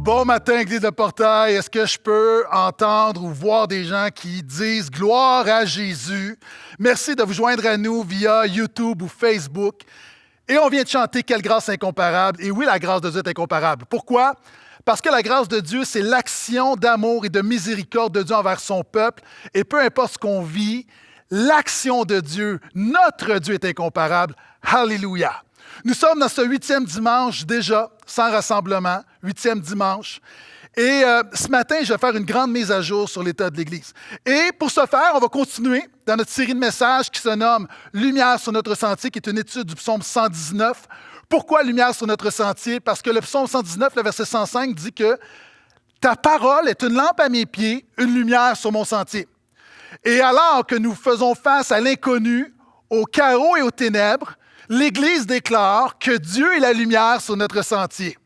Bon matin, Église de Portail. Est-ce que je peux entendre ou voir des gens qui disent « Gloire à Jésus ». Merci de vous joindre à nous via YouTube ou Facebook. Et on vient de chanter « Quelle grâce incomparable ». Et oui, la grâce de Dieu est incomparable. Pourquoi? Parce que la grâce de Dieu, c'est l'action d'amour et de miséricorde de Dieu envers son peuple. Et peu importe ce qu'on vit, l'action de Dieu, notre Dieu est incomparable. Alléluia! Nous sommes dans ce 8e dimanche déjà, sans rassemblement, 8e dimanche. Et ce matin, je vais faire une grande mise à jour sur l'état de l'Église. Et pour ce faire, on va continuer dans notre série de messages qui se nomme « Lumière sur notre sentier », qui est une étude du psaume 119. Pourquoi « Lumière sur notre sentier » ? Parce que le psaume 119, le verset 105, dit que « Ta parole est une lampe à mes pieds, une lumière sur mon sentier. » Et alors que nous faisons face à l'inconnu, au chaos et aux ténèbres, l'Église déclare que Dieu est la lumière sur notre sentier.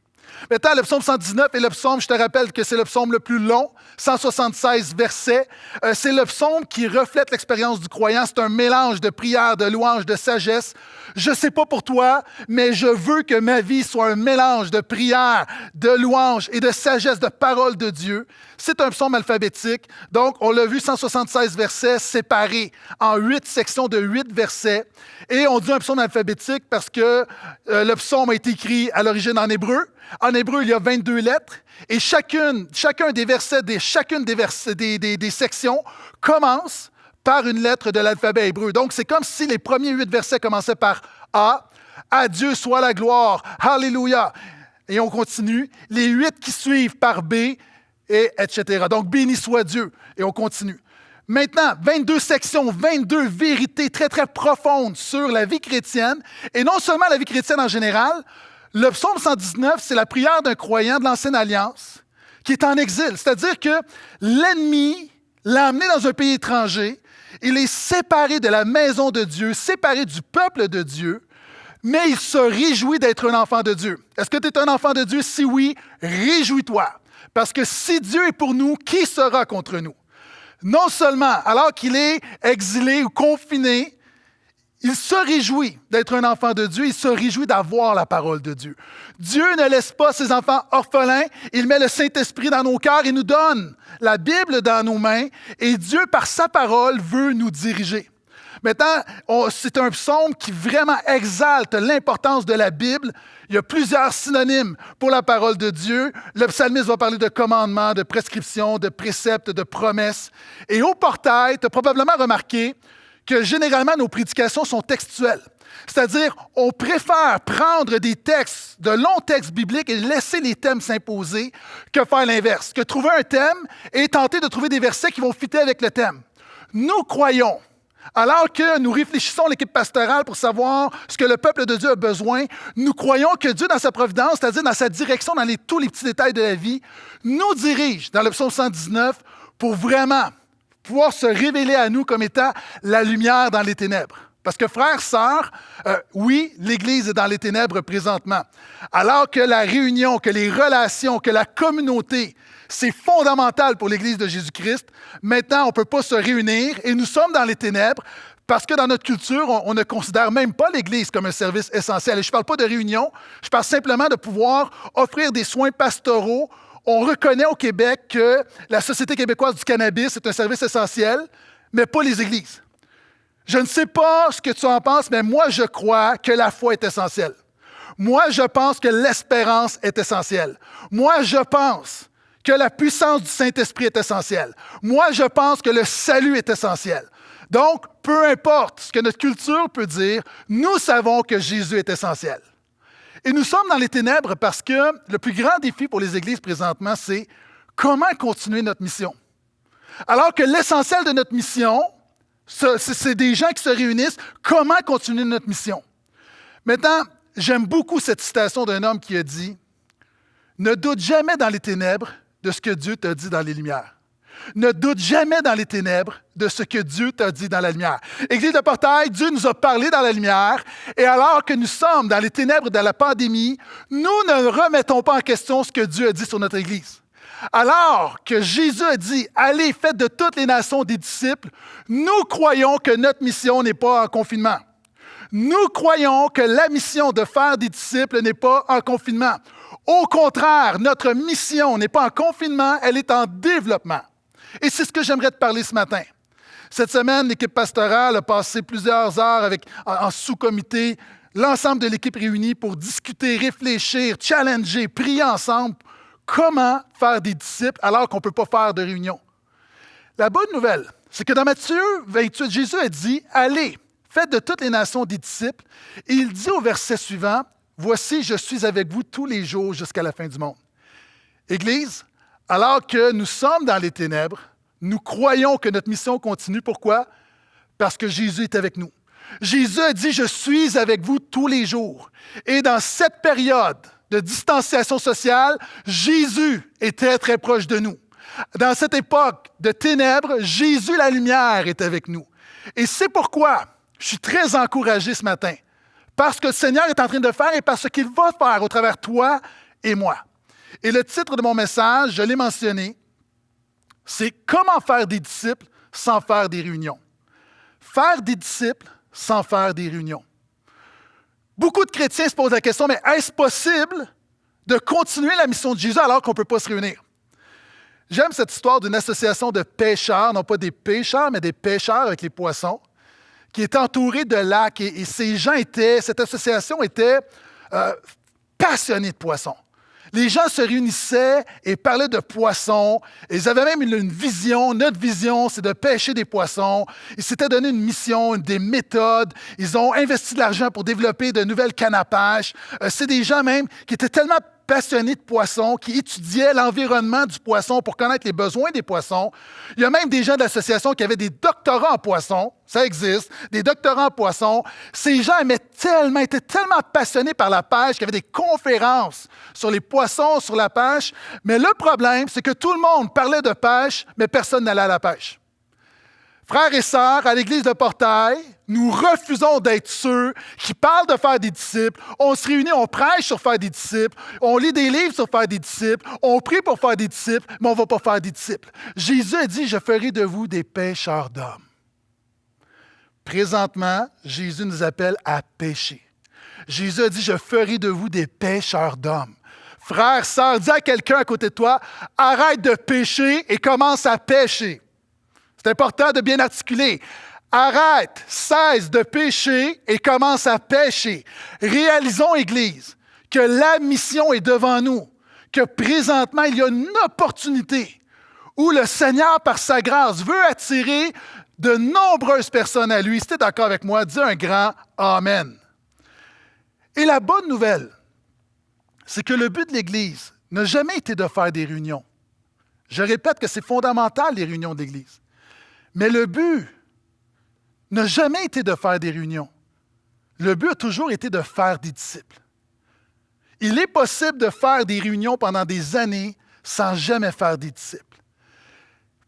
Maintenant, le psaume 119 est le psaume, je te rappelle que c'est le psaume le plus long, 176 versets. C'est le psaume qui reflète l'expérience du croyant. C'est un mélange de prière, de louange, de sagesse. Je ne sais pas pour toi, mais je veux que ma vie soit un mélange de prière, de louange et de sagesse, de parole de Dieu. C'est un psaume alphabétique. Donc, on l'a vu, 176 versets séparés en 8 sections de 8 versets. Et on dit un psaume alphabétique parce que le psaume a été écrit à l'origine en hébreu. En hébreu, il y a 22 lettres et chacune des versets, des sections commence par une lettre de l'alphabet hébreu. Donc, c'est comme si les premiers 8 versets commençaient par A. À Dieu soit la gloire. Alléluia. Et on continue. Les 8 qui suivent par B, et etc. Donc, béni soit Dieu. Et on continue. Maintenant, 22 sections, 22 vérités très, très profondes sur la vie chrétienne. Et non seulement la vie chrétienne en général. Le psaume 119, c'est la prière d'un croyant de l'Ancienne Alliance qui est en exil. C'est-à-dire que l'ennemi l'a amené dans un pays étranger. Il est séparé de la maison de Dieu, séparé du peuple de Dieu, mais il se réjouit d'être un enfant de Dieu. Est-ce que tu es un enfant de Dieu? Si oui, réjouis-toi. Parce que si Dieu est pour nous, qui sera contre nous? Non seulement, alors qu'il est exilé ou confiné, il se réjouit d'être un enfant de Dieu, il se réjouit d'avoir la parole de Dieu. Dieu ne laisse pas ses enfants orphelins, il met le Saint-Esprit dans nos cœurs et nous donne la Bible dans nos mains et Dieu, par sa parole, veut nous diriger. Maintenant, c'est un psaume qui vraiment exalte l'importance de la Bible. Il y a plusieurs synonymes pour la parole de Dieu. Le psalmiste va parler de commandements, de prescriptions, de préceptes, de promesses. Et au portail, tu as probablement remarqué que généralement, nos prédications sont textuelles. C'est-à-dire, on préfère prendre des textes, de longs textes bibliques et laisser les thèmes s'imposer que faire l'inverse, que trouver un thème et tenter de trouver des versets qui vont fitter avec le thème. Nous croyons, alors que nous réfléchissons l'équipe pastorale pour savoir ce que le peuple de Dieu a besoin, nous croyons que Dieu, dans sa providence, c'est-à-dire dans sa direction, dans tous les petits détails de la vie, nous dirige dans le psaume 119 pour vraiment pouvoir se révéler à nous comme étant la lumière dans les ténèbres. Parce que frères, sœurs, oui, l'Église est dans les ténèbres présentement. Alors que la réunion, que les relations, que la communauté, c'est fondamental pour l'Église de Jésus-Christ, maintenant, on ne peut pas se réunir et nous sommes dans les ténèbres parce que dans notre culture, on ne considère même pas l'Église comme un service essentiel. Et je ne parle pas de réunion, je parle simplement de pouvoir offrir des soins pastoraux. On reconnaît au Québec que la Société québécoise du cannabis est un service essentiel, mais pas les églises. Je ne sais pas ce que tu en penses, mais moi, je crois que la foi est essentielle. Moi, je pense que l'espérance est essentielle. Moi, je pense que la puissance du Saint-Esprit est essentielle. Moi, je pense que le salut est essentiel. Donc, peu importe ce que notre culture peut dire, nous savons que Jésus est essentiel. Et nous sommes dans les ténèbres parce que le plus grand défi pour les églises présentement, c'est comment continuer notre mission. Alors que l'essentiel de notre mission, c'est des gens qui se réunissent, comment continuer notre mission. Maintenant, j'aime beaucoup cette citation d'un homme qui a dit « Ne doute jamais dans les ténèbres de ce que Dieu t'a dit dans les lumières. Ne doute jamais dans les ténèbres de ce que Dieu t'a dit dans la lumière. » Église de Portail, Dieu nous a parlé dans la lumière, et alors que nous sommes dans les ténèbres de la pandémie, nous ne remettons pas en question ce que Dieu a dit sur notre Église. Alors que Jésus a dit « Allez, faites de toutes les nations des disciples », nous croyons que notre mission n'est pas en confinement. Nous croyons que la mission de faire des disciples n'est pas en confinement. Au contraire, notre mission n'est pas en confinement, elle est en développement. Et c'est ce que j'aimerais te parler ce matin. Cette semaine, l'équipe pastorale a passé plusieurs heures en sous-comité, l'ensemble de l'équipe réunie pour discuter, réfléchir, challenger, prier ensemble. Comment faire des disciples alors qu'on ne peut pas faire de réunion? La bonne nouvelle, c'est que dans Matthieu 28, Jésus a dit « Allez, faites de toutes les nations des disciples. » Et il dit au verset suivant « Voici, je suis avec vous tous les jours jusqu'à la fin du monde. » Église, alors que nous sommes dans les ténèbres, nous croyons que notre mission continue. Pourquoi? Parce que Jésus est avec nous. Jésus a dit « Je suis avec vous tous les jours. » Et dans cette période de distanciation sociale, Jésus est très, très proche de nous. Dans cette époque de ténèbres, Jésus, la lumière, est avec nous. Et c'est pourquoi je suis très encouragé ce matin, parce que le Seigneur est en train de faire et parce qu'il va faire au travers de toi et moi. Et le titre de mon message, je l'ai mentionné, c'est « Comment faire des disciples sans faire des réunions ». Faire des disciples sans faire des réunions. Beaucoup de chrétiens se posent la question, mais est-ce possible de continuer la mission de Jésus alors qu'on ne peut pas se réunir? J'aime cette histoire d'une association de pêcheurs, non pas des pêcheurs, mais des pêcheurs avec les poissons, qui est entourée de lacs. Et cette association était passionnée de poissons. Les gens se réunissaient et parlaient de poissons. Et ils avaient même une vision. Notre vision, c'est de pêcher des poissons. Ils s'étaient donné une mission, des méthodes. Ils ont investi de l'argent pour développer de nouvelles cannes à pêche. C'est des gens même qui étaient tellement passionnés de poissons, qui étudiaient l'environnement du poisson pour connaître les besoins des poissons. Il y a même des gens de l'association qui avaient des doctorats en poissons. Ça existe, des doctorats en poissons. Ces gens étaient tellement passionnés par la pêche qu'il y avait des conférences sur les poissons, sur la pêche. Mais le problème, c'est que tout le monde parlait de pêche, mais personne n'allait à la pêche. Frères et sœurs, à l'Église de Portail, nous refusons d'être ceux qui parlent de faire des disciples. On se réunit, on prêche sur faire des disciples, on lit des livres sur faire des disciples, on prie pour faire des disciples, mais on ne va pas faire des disciples. Jésus a dit « Je ferai de vous des pêcheurs d'hommes ». Présentement, Jésus nous appelle à pêcher. Jésus a dit « Je ferai de vous des pêcheurs d'hommes ». Frères, sœurs, dis à quelqu'un à côté de toi « Arrête de pécher et commence à pêcher ». C'est important de bien articuler. Arrête, cesse de pécher et commence à pêcher. Réalisons, Église, que la mission est devant nous, que présentement, il y a une opportunité où le Seigneur, par sa grâce, veut attirer de nombreuses personnes à lui. Si tu es d'accord avec moi, dis un grand Amen. Et la bonne nouvelle, c'est que le but de l'Église n'a jamais été de faire des réunions. Je répète que c'est fondamental, les réunions de l'Église. Mais le but n'a jamais été de faire des réunions. Le but a toujours été de faire des disciples. Il est possible de faire des réunions pendant des années sans jamais faire des disciples.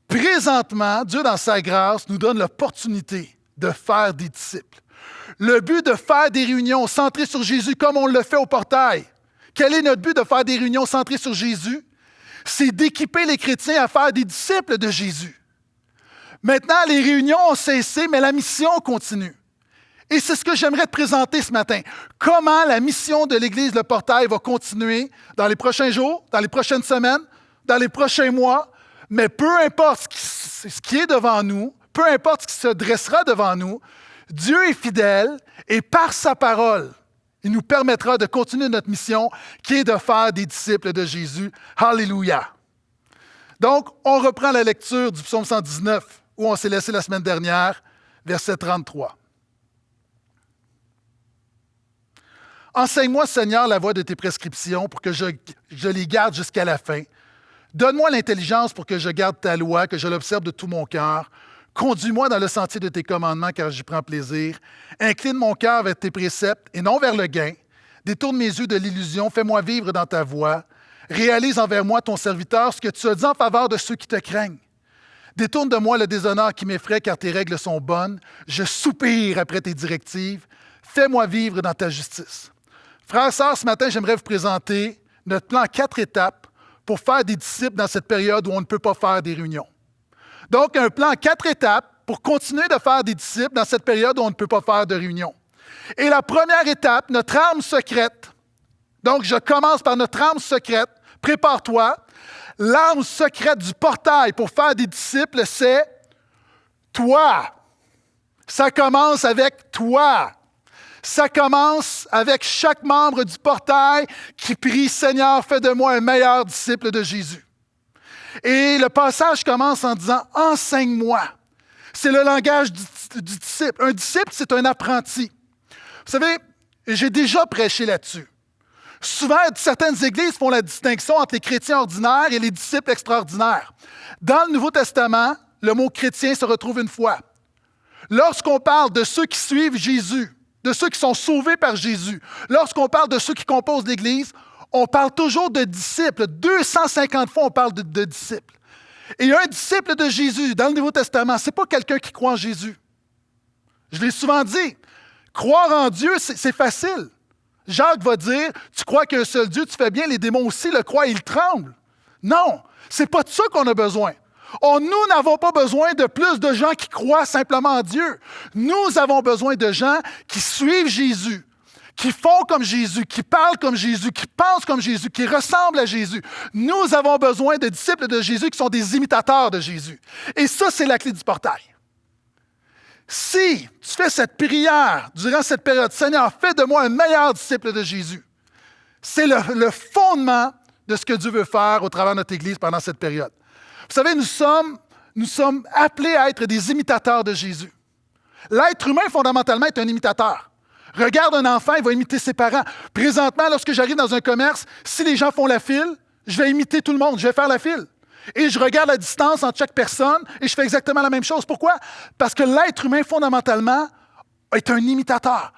Présentement, Dieu, dans sa grâce, nous donne l'opportunité de faire des disciples. Le but de faire des réunions centrées sur Jésus, comme on le fait au Portail. Quel est notre but de faire des réunions centrées sur Jésus? C'est d'équiper les chrétiens à faire des disciples de Jésus. Maintenant, les réunions ont cessé, mais la mission continue. Et c'est ce que j'aimerais te présenter ce matin. Comment la mission de l'Église Le Portail va continuer dans les prochains jours, dans les prochaines semaines, dans les prochains mois. Mais peu importe ce qui est devant nous, peu importe ce qui se dressera devant nous, Dieu est fidèle et par sa parole, il nous permettra de continuer notre mission qui est de faire des disciples de Jésus. Alléluia! Donc, on reprend la lecture du psaume 119 où on s'est laissé la semaine dernière, verset 33. Enseigne-moi, Seigneur, la voie de tes prescriptions pour que je les garde jusqu'à la fin. Donne-moi l'intelligence pour que je garde ta loi, que je l'observe de tout mon cœur. Conduis-moi dans le sentier de tes commandements, car j'y prends plaisir. Incline mon cœur vers tes préceptes et non vers le gain. Détourne mes yeux de l'illusion, fais-moi vivre dans ta voie. Réalise envers moi, ton serviteur, ce que tu as dit en faveur de ceux qui te craignent. Détourne de moi le déshonneur qui m'effraie, car tes règles sont bonnes. Je soupire après tes directives. Fais-moi vivre dans ta justice. Frères et sœurs, ce matin, j'aimerais vous présenter notre plan en 4 étapes pour faire des disciples dans cette période où on ne peut pas faire des réunions. Donc, un plan en 4 étapes pour continuer de faire des disciples dans cette période où on ne peut pas faire de réunions. Et la première étape, notre arme secrète, Donc, je commence par notre arme secrète. Prépare-toi. L'arme secrète du portail pour faire des disciples, c'est toi. Ça commence avec toi. Ça commence avec chaque membre du portail qui prie, « Seigneur, fais de moi un meilleur disciple de Jésus. » Et le passage commence en disant, « Enseigne-moi. » C'est le langage du disciple. Un disciple, c'est un apprenti. Vous savez, j'ai déjà prêché là-dessus. Souvent, certaines églises font la distinction entre les chrétiens ordinaires et les disciples extraordinaires. Dans le Nouveau Testament, le mot chrétien se retrouve une fois. Lorsqu'on parle de ceux qui suivent Jésus, de ceux qui sont sauvés par Jésus, lorsqu'on parle de ceux qui composent l'Église, on parle toujours de disciples. 250 fois, on parle de disciples. Et un disciple de Jésus, dans le Nouveau Testament, ce n'est pas quelqu'un qui croit en Jésus. Je l'ai souvent dit, croire en Dieu, c'est facile. Jacques va dire, tu crois qu'il y a un seul Dieu, tu fais bien, les démons aussi le croient, ils tremblent. Non, ce n'est pas de ça qu'on a besoin. Nous n'avons pas besoin de plus de gens qui croient simplement en Dieu. Nous avons besoin de gens qui suivent Jésus, qui font comme Jésus, qui parlent comme Jésus, qui pensent comme Jésus, qui ressemblent à Jésus. Nous avons besoin de disciples de Jésus qui sont des imitateurs de Jésus. Et ça, c'est la clé du portail. Si tu fais cette prière durant cette période, « Seigneur, fais de moi un meilleur disciple de Jésus », c'est le fondement de ce que Dieu veut faire au travers de notre Église pendant cette période. Vous savez, nous sommes appelés à être des imitateurs de Jésus. L'être humain, fondamentalement, est un imitateur. Regarde un enfant, il va imiter ses parents. Présentement, lorsque j'arrive dans un commerce, si les gens font la file, je vais imiter tout le monde, je vais faire la file. Et je regarde la distance entre chaque personne et je fais exactement la même chose. Pourquoi? Parce que l'être humain, fondamentalement, est un imitateur.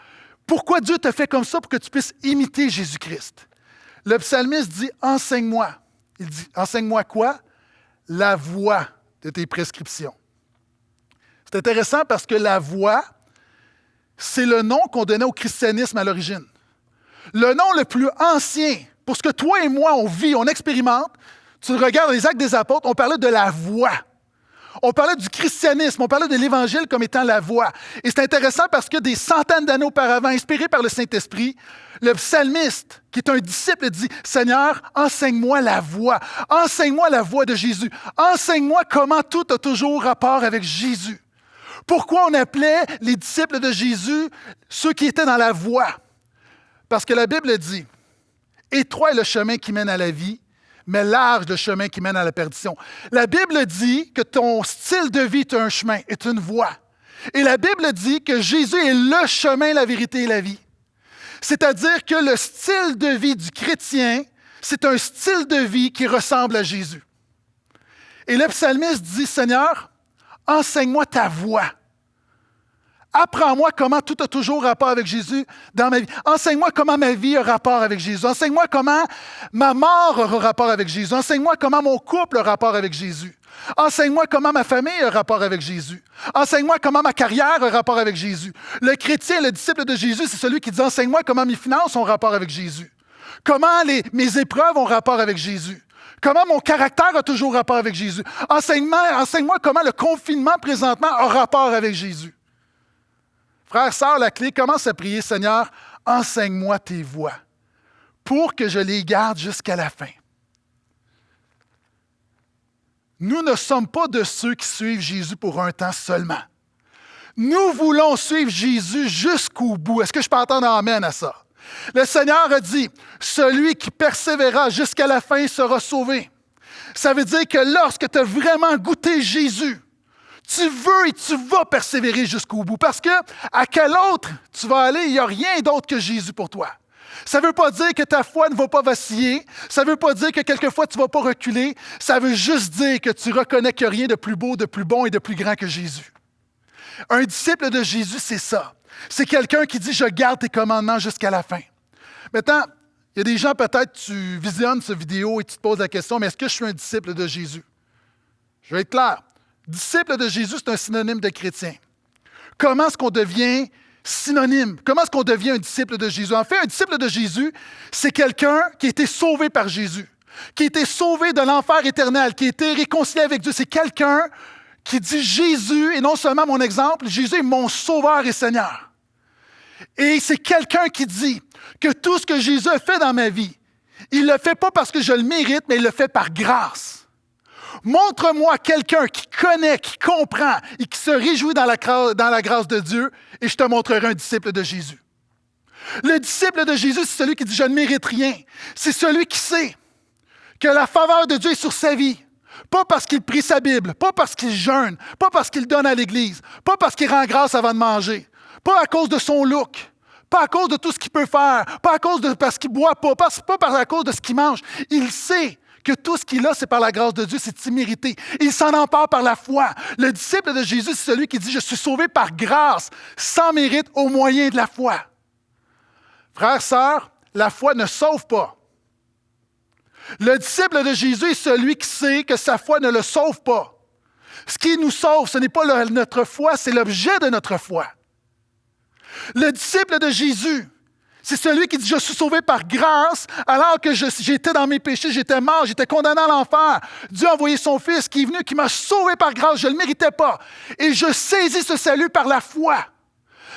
Pourquoi Dieu te fait comme ça? Pour que tu puisses imiter Jésus-Christ. Le psalmiste dit, « Enseigne-moi. » Il dit, « Enseigne-moi quoi? » La voie de tes prescriptions. C'est intéressant parce que la voie, c'est le nom qu'on donnait au christianisme à l'origine. Le nom le plus ancien, pour ce que toi et moi, on vit, on expérimente. Tu regardes les Actes des Apôtres, on parlait de la voie. On parlait du christianisme, on parlait de l'Évangile comme étant la voie. Et c'est intéressant parce que des centaines d'années auparavant, inspiré par le Saint-Esprit, le psalmiste, qui est un disciple, dit « Seigneur, enseigne-moi la voie. Enseigne-moi la voie de Jésus. Enseigne-moi comment tout a toujours rapport avec Jésus. » Pourquoi on appelait les disciples de Jésus ceux qui étaient dans la voie? Parce que la Bible dit « Étroit est le chemin qui mène à la vie, mais large le chemin qui mène à la perdition. » La Bible dit que ton style de vie est un chemin, est une voie. Et la Bible dit que Jésus est le chemin, la vérité et la vie. C'est-à-dire que le style de vie du chrétien, c'est un style de vie qui ressemble à Jésus. Et le psalmiste dit, « Seigneur, enseigne-moi ta voie. Apprends-moi comment tout a toujours rapport avec Jésus dans ma vie. Enseigne-moi comment ma vie a rapport avec Jésus. Enseigne-moi comment ma mort aura rapport avec Jésus. Enseigne-moi comment mon couple a rapport avec Jésus. Enseigne-moi comment ma famille a rapport avec Jésus. Enseigne-moi comment ma carrière a rapport avec Jésus. » Le chrétien, le disciple de Jésus, c'est celui qui dit « Enseigne-moi comment mes finances ont rapport avec Jésus. Comment mes épreuves ont rapport avec Jésus. Comment mon caractère a toujours rapport avec Jésus. Enseigne-moi comment le confinement présentement a rapport avec Jésus. » Frère, sœur, la clé, commence à prier, « Seigneur, enseigne-moi tes voies pour que je les garde jusqu'à la fin. » Nous ne sommes pas de ceux qui suivent Jésus pour un temps seulement. Nous voulons suivre Jésus jusqu'au bout. Est-ce que je peux entendre amen à ça? Le Seigneur a dit, « Celui qui persévérera jusqu'à la fin sera sauvé. » Ça veut dire que lorsque tu as vraiment goûté Jésus, tu veux et tu vas persévérer jusqu'au bout. Parce que à quel autre tu vas aller? Il n'y a rien d'autre que Jésus pour toi. Ça ne veut pas dire que ta foi ne va pas vaciller. Ça ne veut pas dire que quelquefois tu ne vas pas reculer. Ça veut juste dire que tu reconnais qu'il n'y a rien de plus beau, de plus bon et de plus grand que Jésus. Un disciple de Jésus, c'est ça. C'est quelqu'un qui dit « Je garde tes commandements jusqu'à la fin. » Maintenant, il y a des gens, peut-être, tu visionnes cette vidéo et tu te poses la question « Mais est-ce que je suis un disciple de Jésus? » Je vais être clair. Disciple de Jésus, c'est un synonyme de chrétien. Comment est-ce qu'on devient synonyme? Comment est-ce qu'on devient un disciple de Jésus? En fait, un disciple de Jésus, c'est quelqu'un qui a été sauvé par Jésus, qui a été sauvé de l'enfer éternel, qui a été réconcilié avec Dieu. C'est quelqu'un qui dit Jésus, et non seulement mon exemple, Jésus est mon sauveur et Seigneur. Et c'est quelqu'un qui dit que tout ce que Jésus a fait dans ma vie, il ne le fait pas parce que je le mérite, mais il le fait par grâce. Montre-moi quelqu'un qui connaît, qui comprend et qui se réjouit dans la grâce de Dieu, et je te montrerai un disciple de Jésus. Le disciple de Jésus, c'est celui qui dit « je ne mérite rien ». C'est celui qui sait que la faveur de Dieu est sur sa vie. Pas parce qu'il prie sa Bible, pas parce qu'il jeûne, pas parce qu'il donne à l'Église, pas parce qu'il rend grâce avant de manger, pas à cause de son look, pas à cause de tout ce qu'il peut faire, pas à cause de parce qu'il ne boit pas, pas à cause de ce qu'il mange. Il sait que tout ce qu'il a, c'est par la grâce de Dieu, c'est immérité. Il s'en empare par la foi. Le disciple de Jésus, c'est celui qui dit « je suis sauvé par grâce, sans mérite, au moyen de la foi ». Frères, sœurs, la foi ne sauve pas. Le disciple de Jésus est celui qui sait que sa foi ne le sauve pas. Ce qui nous sauve, ce n'est pas notre foi, c'est l'objet de notre foi. Le disciple de Jésus, c'est celui qui dit « je suis sauvé par grâce alors que j'étais dans mes péchés, j'étais mort, j'étais condamné à l'enfer. Dieu a envoyé son Fils qui est venu, qui m'a sauvé par grâce, je ne le méritais pas. Et je saisis ce salut par la foi. »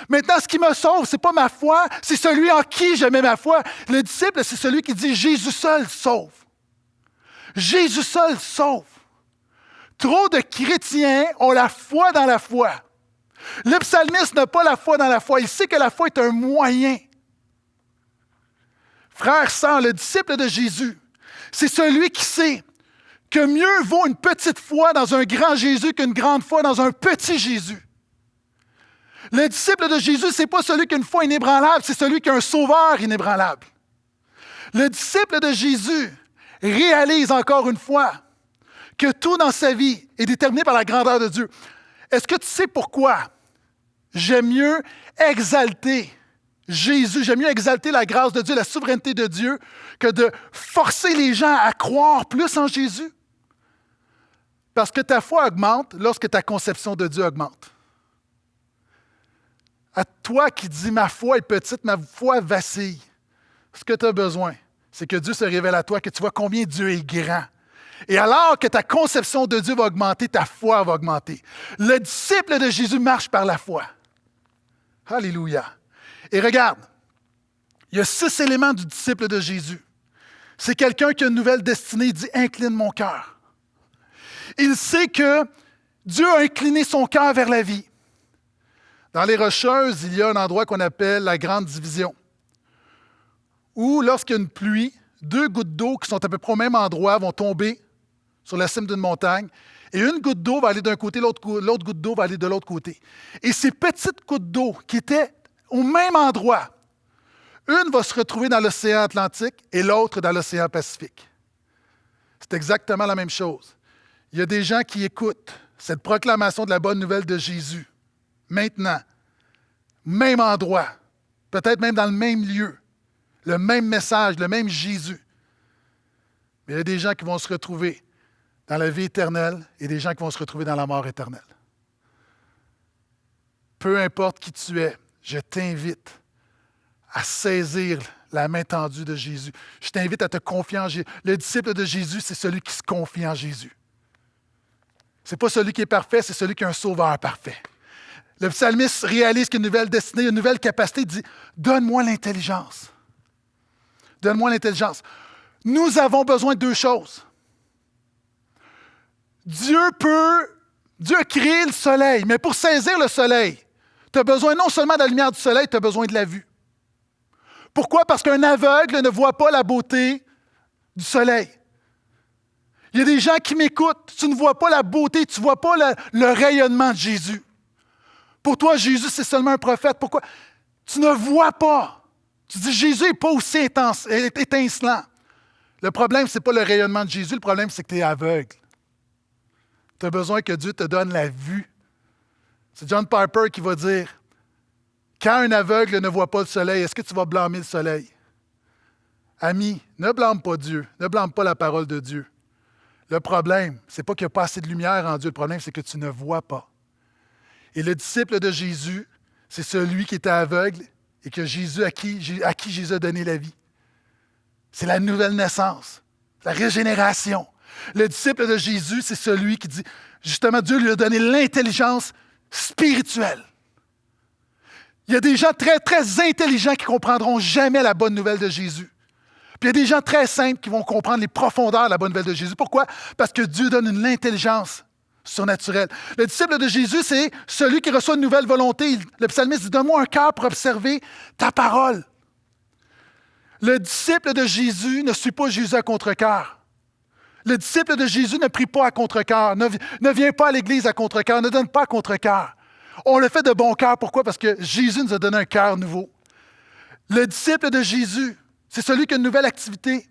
Maintenant, ce qui me sauve, ce n'est pas ma foi, c'est celui en qui je mets ma foi. Le disciple, c'est celui qui dit « Jésus seul sauve. » Jésus seul sauve. Trop de chrétiens ont la foi dans la foi. Le psalmiste n'a pas la foi dans la foi. Il sait que la foi est un moyen. Frère, sœur, le disciple de Jésus, c'est celui qui sait que mieux vaut une petite foi dans un grand Jésus qu'une grande foi dans un petit Jésus. Le disciple de Jésus, ce n'est pas celui qui a une foi inébranlable, c'est celui qui a un sauveur inébranlable. Le disciple de Jésus réalise encore une fois que tout dans sa vie est déterminé par la grandeur de Dieu. Est-ce que tu sais pourquoi j'aime mieux exalter Jésus, j'aime mieux exalter la grâce de Dieu, la souveraineté de Dieu, que de forcer les gens à croire plus en Jésus? Parce que ta foi augmente lorsque ta conception de Dieu augmente. À toi qui dis « ma foi est petite, ma foi vacille », ce que tu as besoin, c'est que Dieu se révèle à toi, que tu vois combien Dieu est grand. Et alors que ta conception de Dieu va augmenter, ta foi va augmenter. Le disciple de Jésus marche par la foi. Alléluia. Et regarde, il y a 6 éléments du disciple de Jésus. C'est quelqu'un qui a une nouvelle destinée, il dit « incline mon cœur ». Il sait que Dieu a incliné son cœur vers la vie. Dans les Rocheuses, il y a un endroit qu'on appelle la Grande Division, où lorsqu'il y a une pluie, 2 gouttes d'eau qui sont à peu près au même endroit vont tomber sur la cime d'une montagne, et une goutte d'eau va aller d'un côté, l'autre goutte d'eau va aller de l'autre côté. Et ces petites gouttes d'eau qui étaient au même endroit, une va se retrouver dans l'océan Atlantique et l'autre dans l'océan Pacifique. C'est exactement la même chose. Il y a des gens qui écoutent cette proclamation de la bonne nouvelle de Jésus. Maintenant, même endroit, peut-être même dans le même lieu, le même message, le même Jésus. Mais il y a des gens qui vont se retrouver dans la vie éternelle et des gens qui vont se retrouver dans la mort éternelle. Peu importe qui tu es, je t'invite à saisir la main tendue de Jésus. Je t'invite à te confier en Jésus. Le disciple de Jésus, c'est celui qui se confie en Jésus. Ce n'est pas celui qui est parfait, c'est celui qui a un sauveur parfait. Le psalmiste réalise qu'une nouvelle destinée, une nouvelle capacité, il dit « Donne-moi l'intelligence. Donne-moi l'intelligence. » Nous avons besoin de 2 choses. Dieu a créé le soleil, mais pour saisir le soleil, tu as besoin non seulement de la lumière du soleil, tu as besoin de la vue. Pourquoi? Parce qu'un aveugle ne voit pas la beauté du soleil. Il y a des gens qui m'écoutent, tu ne vois pas la beauté, tu ne vois pas le rayonnement de Jésus. Pour toi, Jésus, c'est seulement un prophète. Pourquoi? Tu ne vois pas. Tu dis, Jésus n'est pas aussi étincelant. Le problème, ce n'est pas le rayonnement de Jésus, le problème, c'est que tu es aveugle. Tu as besoin que Dieu te donne la vue. C'est John Piper qui va dire, quand un aveugle ne voit pas le soleil, est-ce que tu vas blâmer le soleil? Ami, ne blâme pas Dieu, ne blâme pas la parole de Dieu. Le problème, ce n'est pas qu'il n'y a pas assez de lumière en Dieu, le problème, c'est que tu ne vois pas. Et le disciple de Jésus, c'est celui qui était aveugle et que Jésus, à qui Jésus a donné la vie. C'est la nouvelle naissance, la régénération. Le disciple de Jésus, c'est celui qui dit, justement, Dieu lui a donné l'intelligence spirituelle. Il y a des gens très, très intelligents qui ne comprendront jamais la bonne nouvelle de Jésus. Puis il y a des gens très simples qui vont comprendre les profondeurs de la bonne nouvelle de Jésus. Pourquoi? Parce que Dieu donne une intelligence surnaturelle. Le disciple de Jésus, c'est celui qui reçoit une nouvelle volonté. Le psalmiste dit, donne-moi un cœur pour observer ta parole. Le disciple de Jésus ne suit pas Jésus à contre-cœur. Le disciple de Jésus ne prie pas à contre-cœur, ne vient pas à l'Église à contre-cœur, ne donne pas à contre-cœur. On le fait de bon cœur. Pourquoi? Parce que Jésus nous a donné un cœur nouveau. Le disciple de Jésus, c'est celui qui a une nouvelle activité.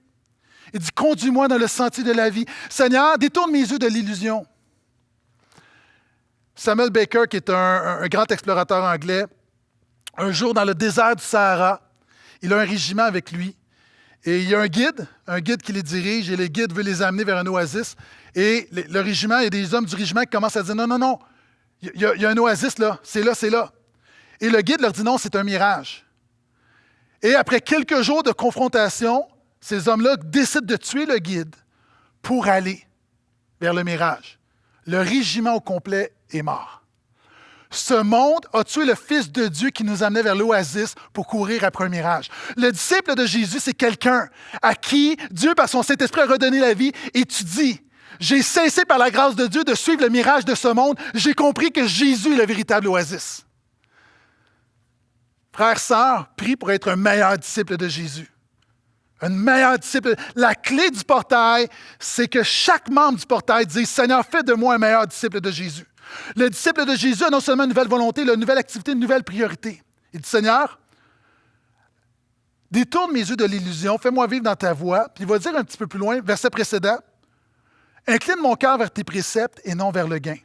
Il dit, conduis-moi dans le sentier de la vie. Seigneur, détourne mes yeux de l'illusion. Samuel Baker, qui est un grand explorateur anglais, un jour dans le désert du Sahara, il a un régiment avec lui. Et il y a un guide qui les dirige, et le guide veut les amener vers un oasis. Et le régiment, il y a des hommes du régiment qui commencent à dire, non, non, non, il y a un oasis là, c'est là, c'est là. Et le guide leur dit, non, c'est un mirage. Et après quelques jours de confrontation, ces hommes-là décident de tuer le guide pour aller vers le mirage. Le régiment au complet est mort. Ce monde a tué le Fils de Dieu qui nous amenait vers l'oasis pour courir après un mirage. Le disciple de Jésus, c'est quelqu'un à qui Dieu, par son Saint-Esprit, a redonné la vie. Et tu dis, j'ai cessé par la grâce de Dieu de suivre le mirage de ce monde. J'ai compris que Jésus est le véritable oasis. Frères, sœurs, prie pour être un meilleur disciple de Jésus. Un meilleur disciple. La clé du portail, c'est que chaque membre du portail dise, Seigneur, fais de moi un meilleur disciple de Jésus. Le disciple de Jésus a non seulement une nouvelle volonté, il a une nouvelle activité, une nouvelle priorité. Il dit, Seigneur, détourne mes yeux de l'illusion, fais-moi vivre dans ta voie. Puis il va dire un petit peu plus loin, verset précédent, incline mon cœur vers tes préceptes et non vers le gain.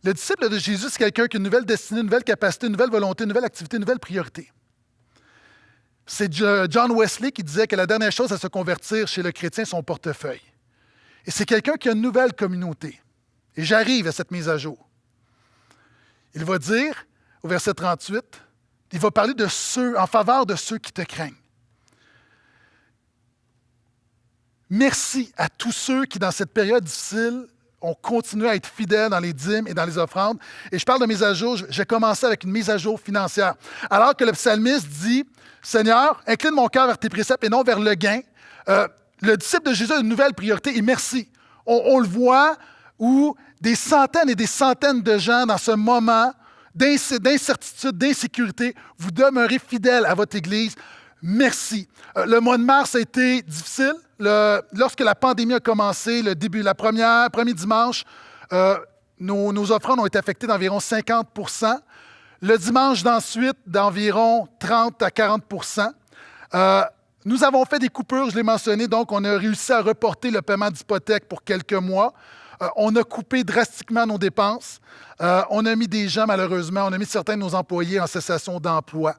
Le disciple de Jésus, c'est quelqu'un qui a une nouvelle destinée, une nouvelle capacité, une nouvelle volonté, une nouvelle activité, une nouvelle priorité. C'est John Wesley qui disait que la dernière chose à se convertir chez le chrétien, c'est son portefeuille. Et c'est quelqu'un qui a une nouvelle communauté. Et j'arrive à cette mise à jour. Il va dire, au verset 38, il va parler de ceux, en faveur de ceux qui te craignent. Merci à tous ceux qui, dans cette période difficile, ont continué à être fidèles dans les dîmes et dans les offrandes. Et je parle de mise à jour, j'ai commencé avec une mise à jour financière. Alors que le psalmiste dit, Seigneur, incline mon cœur vers tes préceptes et non vers le gain. Le disciple de Jésus a une nouvelle priorité et merci. On le voit où des centaines et des centaines de gens dans ce moment d'incertitude, d'insécurité, vous demeurez fidèles à votre Église. Merci. Le mois de mars a été difficile. Lorsque la pandémie a commencé, premier dimanche, nos offrandes ont été affectées d'environ 50 %. Le dimanche d'ensuite, d'environ 30 à 40 %. Nous avons fait des coupures, je l'ai mentionné, donc on a réussi à reporter le paiement d'hypothèque pour quelques mois. On a coupé drastiquement nos dépenses. On a mis des gens, malheureusement, on a mis certains de nos employés en cessation d'emploi.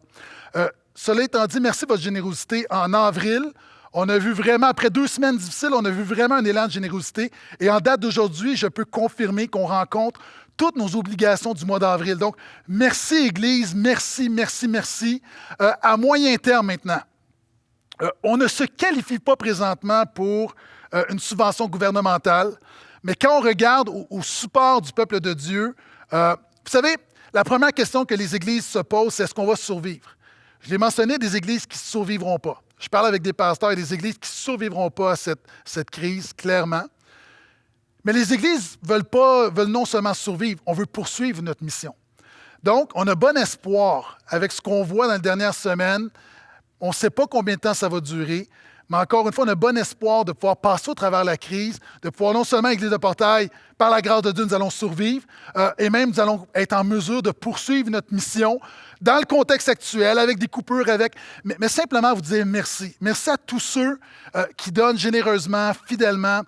Cela étant dit, merci de votre générosité. En avril, on a vu vraiment, après 2 semaines difficiles, on a vu vraiment un élan de générosité. Et en date d'aujourd'hui, je peux confirmer qu'on rencontre toutes nos obligations du mois d'avril. Donc, merci Église, merci, merci, merci. À moyen terme maintenant, on ne se qualifie pas présentement pour une subvention gouvernementale, mais quand on regarde au support du peuple de Dieu, vous savez, la première question que les églises se posent, c'est est-ce qu'on va survivre? Je l'ai mentionné, des églises qui ne survivront pas. Je parle avec des pasteurs et des églises qui ne survivront pas à cette crise, clairement. Mais les églises veulent non seulement survivre, on veut poursuivre notre mission. Donc, on a bon espoir avec ce qu'on voit dans les dernières semaines. On ne sait pas combien de temps ça va durer, mais encore une fois, on a bon espoir de pouvoir passer au travers de la crise, de pouvoir non seulement, Église de Portail, par la grâce de Dieu, nous allons survivre, et même nous allons être en mesure de poursuivre notre mission dans le contexte actuel, avec des coupures, mais simplement vous dire merci. Merci à tous ceux qui donnent généreusement, fidèlement.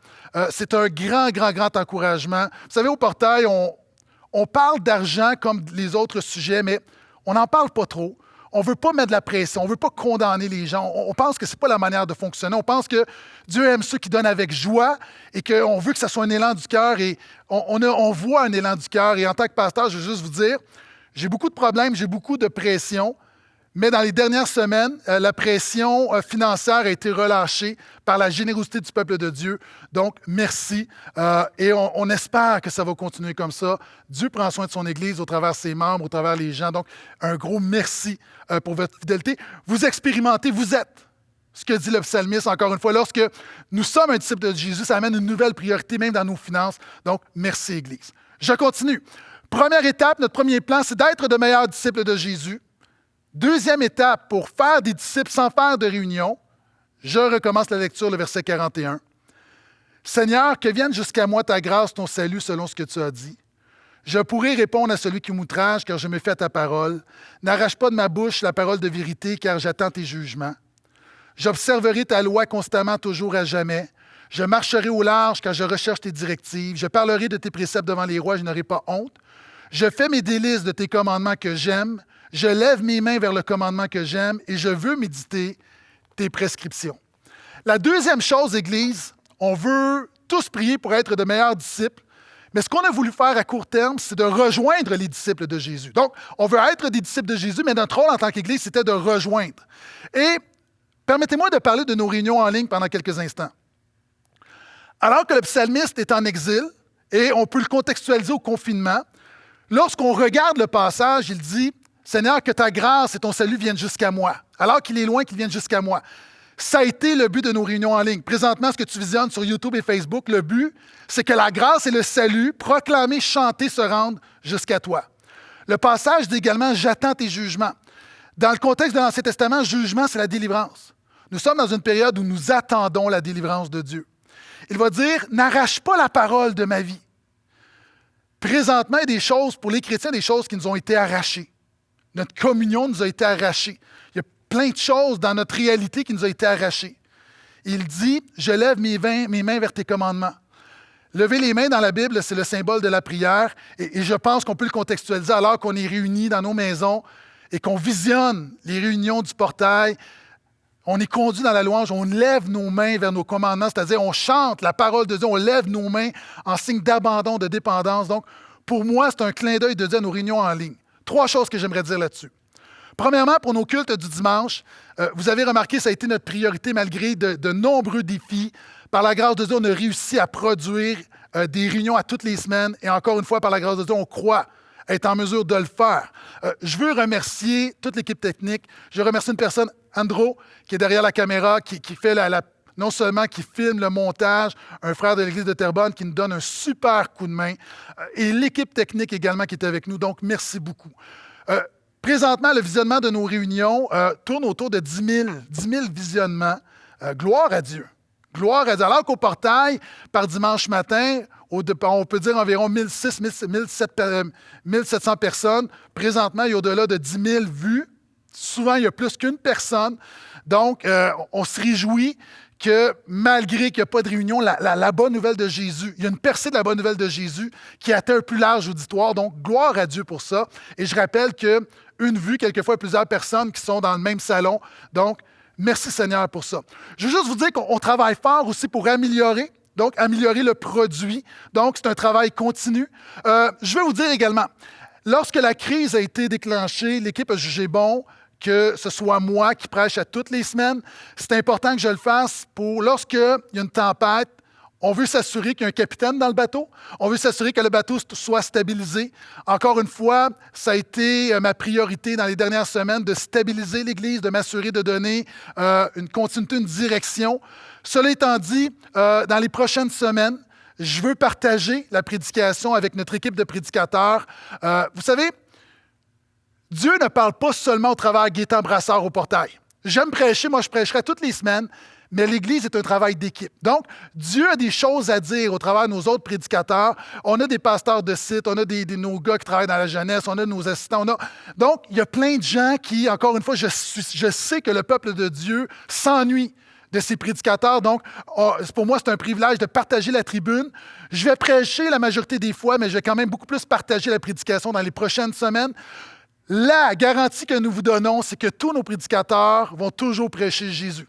C'est un grand, grand, grand encouragement. Vous savez, au Portail, on parle d'argent comme les autres sujets, mais on n'en parle pas trop. On ne veut pas mettre de la pression, on ne veut pas condamner les gens. On pense que ce n'est pas la manière de fonctionner. On pense que Dieu aime ceux qui donnent avec joie et qu'on veut que ça soit un élan du cœur. Et on voit un élan du cœur. Et en tant que pasteur, je veux juste vous dire, j'ai beaucoup de problèmes, j'ai beaucoup de pression, Mais dans les dernières semaines, la pression financière a été relâchée par la générosité du peuple de Dieu. Donc, merci. Et on espère que ça va continuer comme ça. Dieu prend soin de son Église au travers ses membres, au travers les gens. Donc, un gros merci pour votre fidélité. Vous expérimentez, vous êtes ce que dit le psalmiste, encore une fois. Lorsque nous sommes un disciple de Jésus, ça amène une nouvelle priorité, même dans nos finances. Donc, merci, Église. Je continue. Première étape, notre premier plan, c'est d'être de meilleurs disciples de Jésus. Deuxième étape, pour faire des disciples sans faire de réunion, je recommence la lecture, le verset 41. Seigneur, que vienne jusqu'à moi ta grâce, ton salut, selon ce que tu as dit. Je pourrai répondre à celui qui m'outrage, car je me fie à ta parole. N'arrache pas de ma bouche la parole de vérité, car j'attends tes jugements. J'observerai ta loi constamment, toujours à jamais. Je marcherai au large, car je recherche tes directives. Je parlerai de tes préceptes devant les rois, je n'aurai pas honte. Je fais mes délices de tes commandements que j'aime. Je lève mes mains vers le commandement que j'aime et je veux méditer tes prescriptions. La deuxième chose, Église, on veut tous prier pour être de meilleurs disciples, mais ce qu'on a voulu faire à court terme, c'est de rejoindre les disciples de Jésus. Donc, on veut être des disciples de Jésus, mais notre rôle en tant qu'Église, c'était de rejoindre. Et permettez-moi de parler de nos réunions en ligne pendant quelques instants. Alors que le psalmiste est en exil, et on peut le contextualiser au confinement, lorsqu'on regarde le passage, il dit « Seigneur, que ta grâce et ton salut viennent jusqu'à moi. » Alors qu'il est loin, qu'il vienne jusqu'à moi. Ça a été le but de nos réunions en ligne. Présentement, ce que tu visionnes sur YouTube et Facebook, le but, c'est que la grâce et le salut, proclamés, chantés, se rendent jusqu'à toi. Le passage dit également « J'attends tes jugements ». Dans le contexte de l'Ancien Testament, jugement, c'est la délivrance. Nous sommes dans une période où nous attendons la délivrance de Dieu. Il va dire « N'arrache pas la parole de ma vie ». Présentement, il y a des choses, pour les chrétiens, des choses qui nous ont été arrachées. Notre communion nous a été arrachée. Il y a plein de choses dans notre réalité qui nous ont été arrachées. Il dit « Je lève mes mains vers tes commandements ». Lever les mains dans la Bible, c'est le symbole de la prière. Et je pense qu'on peut le contextualiser alors qu'on est réunis dans nos maisons et qu'on visionne les réunions du portail. On est conduit dans la louange, on lève nos mains vers nos commandements, c'est-à-dire on chante la parole de Dieu, on lève nos mains en signe d'abandon, de dépendance. Donc, pour moi, c'est un clin d'œil de Dieu à nos réunions en ligne. 3 choses que j'aimerais dire là-dessus. Premièrement, pour nos cultes du dimanche, vous avez remarqué, ça a été notre priorité malgré de nombreux défis. Par la grâce de Dieu, on a réussi à produire des réunions à toutes les semaines. Et encore une fois, par la grâce de Dieu, on croit être en mesure de le faire. Je veux remercier toute l'équipe technique. Je remercie une personne, Andro, qui est derrière la caméra, qui fait non seulement qui filme le montage, un frère de l'Église de Terrebonne qui nous donne un super coup de main, et l'équipe technique également qui est avec nous. Donc, merci beaucoup. Présentement, le visionnement de nos réunions tourne autour de 10 000 visionnements. Gloire à Dieu. Gloire à Dieu. Alors qu'au portail, par dimanche matin, on peut dire environ 1700 personnes. Présentement, il y a au-delà de 10 000 vues. Souvent, il y a plus qu'une personne. Donc, on se réjouit que malgré qu'il n'y a pas de réunion, la bonne nouvelle de Jésus, il y a une percée de la bonne nouvelle de Jésus qui atteint un plus large auditoire. Donc, gloire à Dieu pour ça. Et je rappelle qu'une vue, quelquefois, plusieurs personnes qui sont dans le même salon. Donc, merci Seigneur pour ça. Je veux juste vous dire qu'on travaille fort aussi pour améliorer. Donc, améliorer le produit. Donc, c'est un travail continu. Je veux vous dire également, lorsque la crise a été déclenchée, l'équipe a jugé bon que ce soit moi qui prêche à toutes les semaines. C'est important que je le fasse pour lorsqu'il y a une tempête, on veut s'assurer qu'il y a un capitaine dans le bateau. On veut s'assurer que le bateau soit stabilisé. Encore une fois, ça a été ma priorité dans les dernières semaines de stabiliser l'Église, de m'assurer de donner une continuité, une direction. Cela étant dit, dans les prochaines semaines, je veux partager la prédication avec notre équipe de prédicateurs. Vous savez, Dieu ne parle pas seulement au travers Gaétan Brassard au portail. J'aime prêcher, moi je prêcherai toutes les semaines, mais l'Église est un travail d'équipe. Donc, Dieu a des choses à dire au travers de nos autres prédicateurs. On a des pasteurs de site, on a nos gars qui travaillent dans la jeunesse, on a nos assistants. Donc, il y a plein de gens qui, encore une fois, je sais que le peuple de Dieu s'ennuie de ces prédicateurs. Donc, pour moi, c'est un privilège de partager la tribune. Je vais prêcher la majorité des fois, mais je vais quand même beaucoup plus partager la prédication dans les prochaines semaines. La garantie que nous vous donnons, c'est que tous nos prédicateurs vont toujours prêcher Jésus.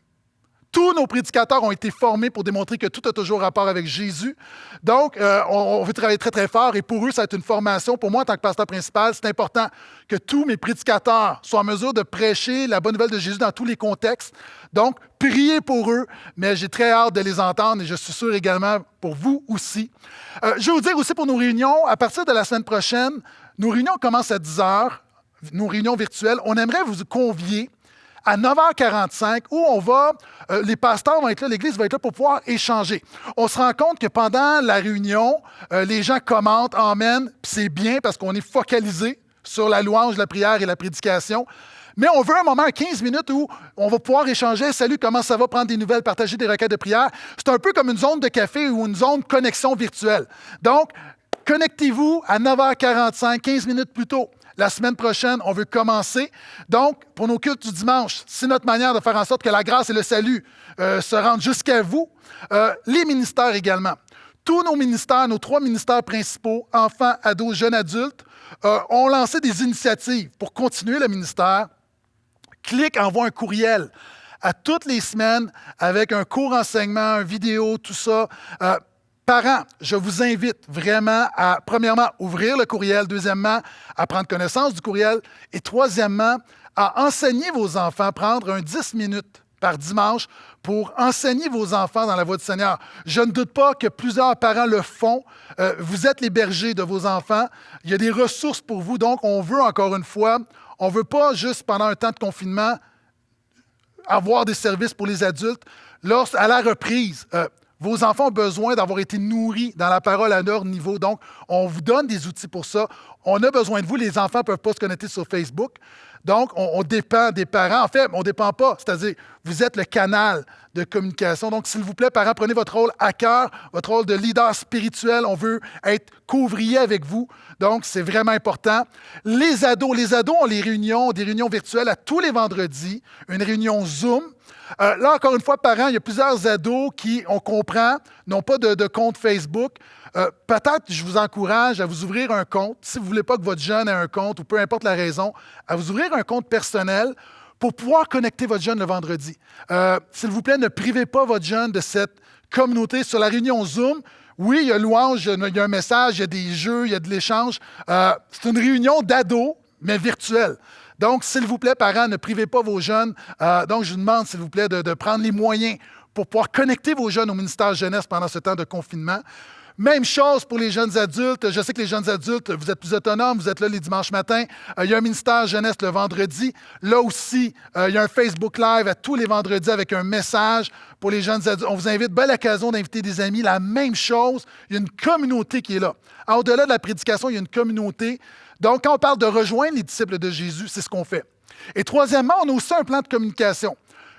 Tous nos prédicateurs ont été formés pour démontrer que tout a toujours rapport avec Jésus. Donc, on veut travailler très, très fort et pour eux, ça va être une formation. Pour moi, en tant que pasteur principal, c'est important que tous mes prédicateurs soient en mesure de prêcher la bonne nouvelle de Jésus dans tous les contextes. Donc, priez pour eux, mais j'ai très hâte de les entendre et je suis sûr également pour vous aussi. Je vais vous dire aussi pour nos réunions, à partir de la semaine prochaine, nos réunions commencent à 10 heures, nos réunions virtuelles. On aimerait vous convier à 9h45, où les pasteurs vont être là, l'Église va être là pour pouvoir échanger. On se rend compte que pendant la réunion, les gens commentent, amènent, puis c'est bien parce qu'on est focalisé sur la louange, la prière et la prédication. Mais on veut un moment, 15 minutes, où on va pouvoir échanger. Salut, comment ça va? Prendre des nouvelles, partager des requêtes de prière. C'est un peu comme une zone de café ou une zone de connexion virtuelle. Donc, connectez-vous à 9h45, 15 minutes plus tôt. La semaine prochaine, on veut commencer. Donc, pour nos cultes du dimanche, c'est notre manière de faire en sorte que la grâce et le salut se rendent jusqu'à vous. Les ministères également. Tous nos ministères, nos 3 ministères principaux, enfants, ados, jeunes adultes, ont lancé des initiatives pour continuer le ministère. Clique, envoie un courriel à toutes les semaines avec un court enseignement, une vidéo, tout ça. Parents, je vous invite vraiment à, premièrement, ouvrir le courriel, deuxièmement, à prendre connaissance du courriel et troisièmement, à enseigner vos enfants, prendre un 10 minutes par dimanche pour enseigner vos enfants dans la voie du Seigneur. Je ne doute pas que plusieurs parents le font. Vous êtes les bergers de vos enfants. Il y a des ressources pour vous, donc on veut encore une fois, on ne veut pas juste pendant un temps de confinement avoir des services pour les adultes. À la reprise, vos enfants ont besoin d'avoir été nourris dans la parole à leur niveau. Donc, on vous donne des outils pour ça. On a besoin de vous. Les enfants ne peuvent pas se connecter sur Facebook. Donc, on dépend des parents. En fait, on ne dépend pas. C'est-à-dire, vous êtes le canal de communication. Donc, s'il vous plaît, parents, prenez votre rôle à cœur, votre rôle de leader spirituel. On veut être couvrier avec vous. Donc, c'est vraiment important. Les ados ont des réunions virtuelles à tous les vendredis, une réunion Zoom. Là, encore une fois, parents, il y a plusieurs ados qui, on comprend, n'ont pas de compte Facebook. Peut-être, je vous encourage à vous ouvrir un compte, si vous ne voulez pas que votre jeune ait un compte, ou peu importe la raison, à vous ouvrir un compte personnel pour pouvoir connecter votre jeune le vendredi. S'il vous plaît, ne privez pas votre jeune de cette communauté. Sur la réunion Zoom, oui, il y a louange, il y a un message, il y a des jeux, il y a de l'échange. C'est une réunion d'ados, mais virtuelle. Donc, s'il vous plaît, parents, ne privez pas vos jeunes. Donc, je vous demande, s'il vous plaît, de prendre les moyens pour pouvoir connecter vos jeunes au ministère jeunesse pendant ce temps de confinement. Même chose pour les jeunes adultes. Je sais que les jeunes adultes, vous êtes plus autonomes, vous êtes là les dimanches matins. Il y a un ministère jeunesse le vendredi. Là aussi, il y a un Facebook Live à tous les vendredis avec un message pour les jeunes adultes. On vous invite, belle occasion d'inviter des amis. La même chose, il y a une communauté qui est là. Au-delà de la prédication, il y a une communauté. Donc, quand on parle de rejoindre les disciples de Jésus, c'est ce qu'on fait. Et troisièmement, on a aussi un plan de communication.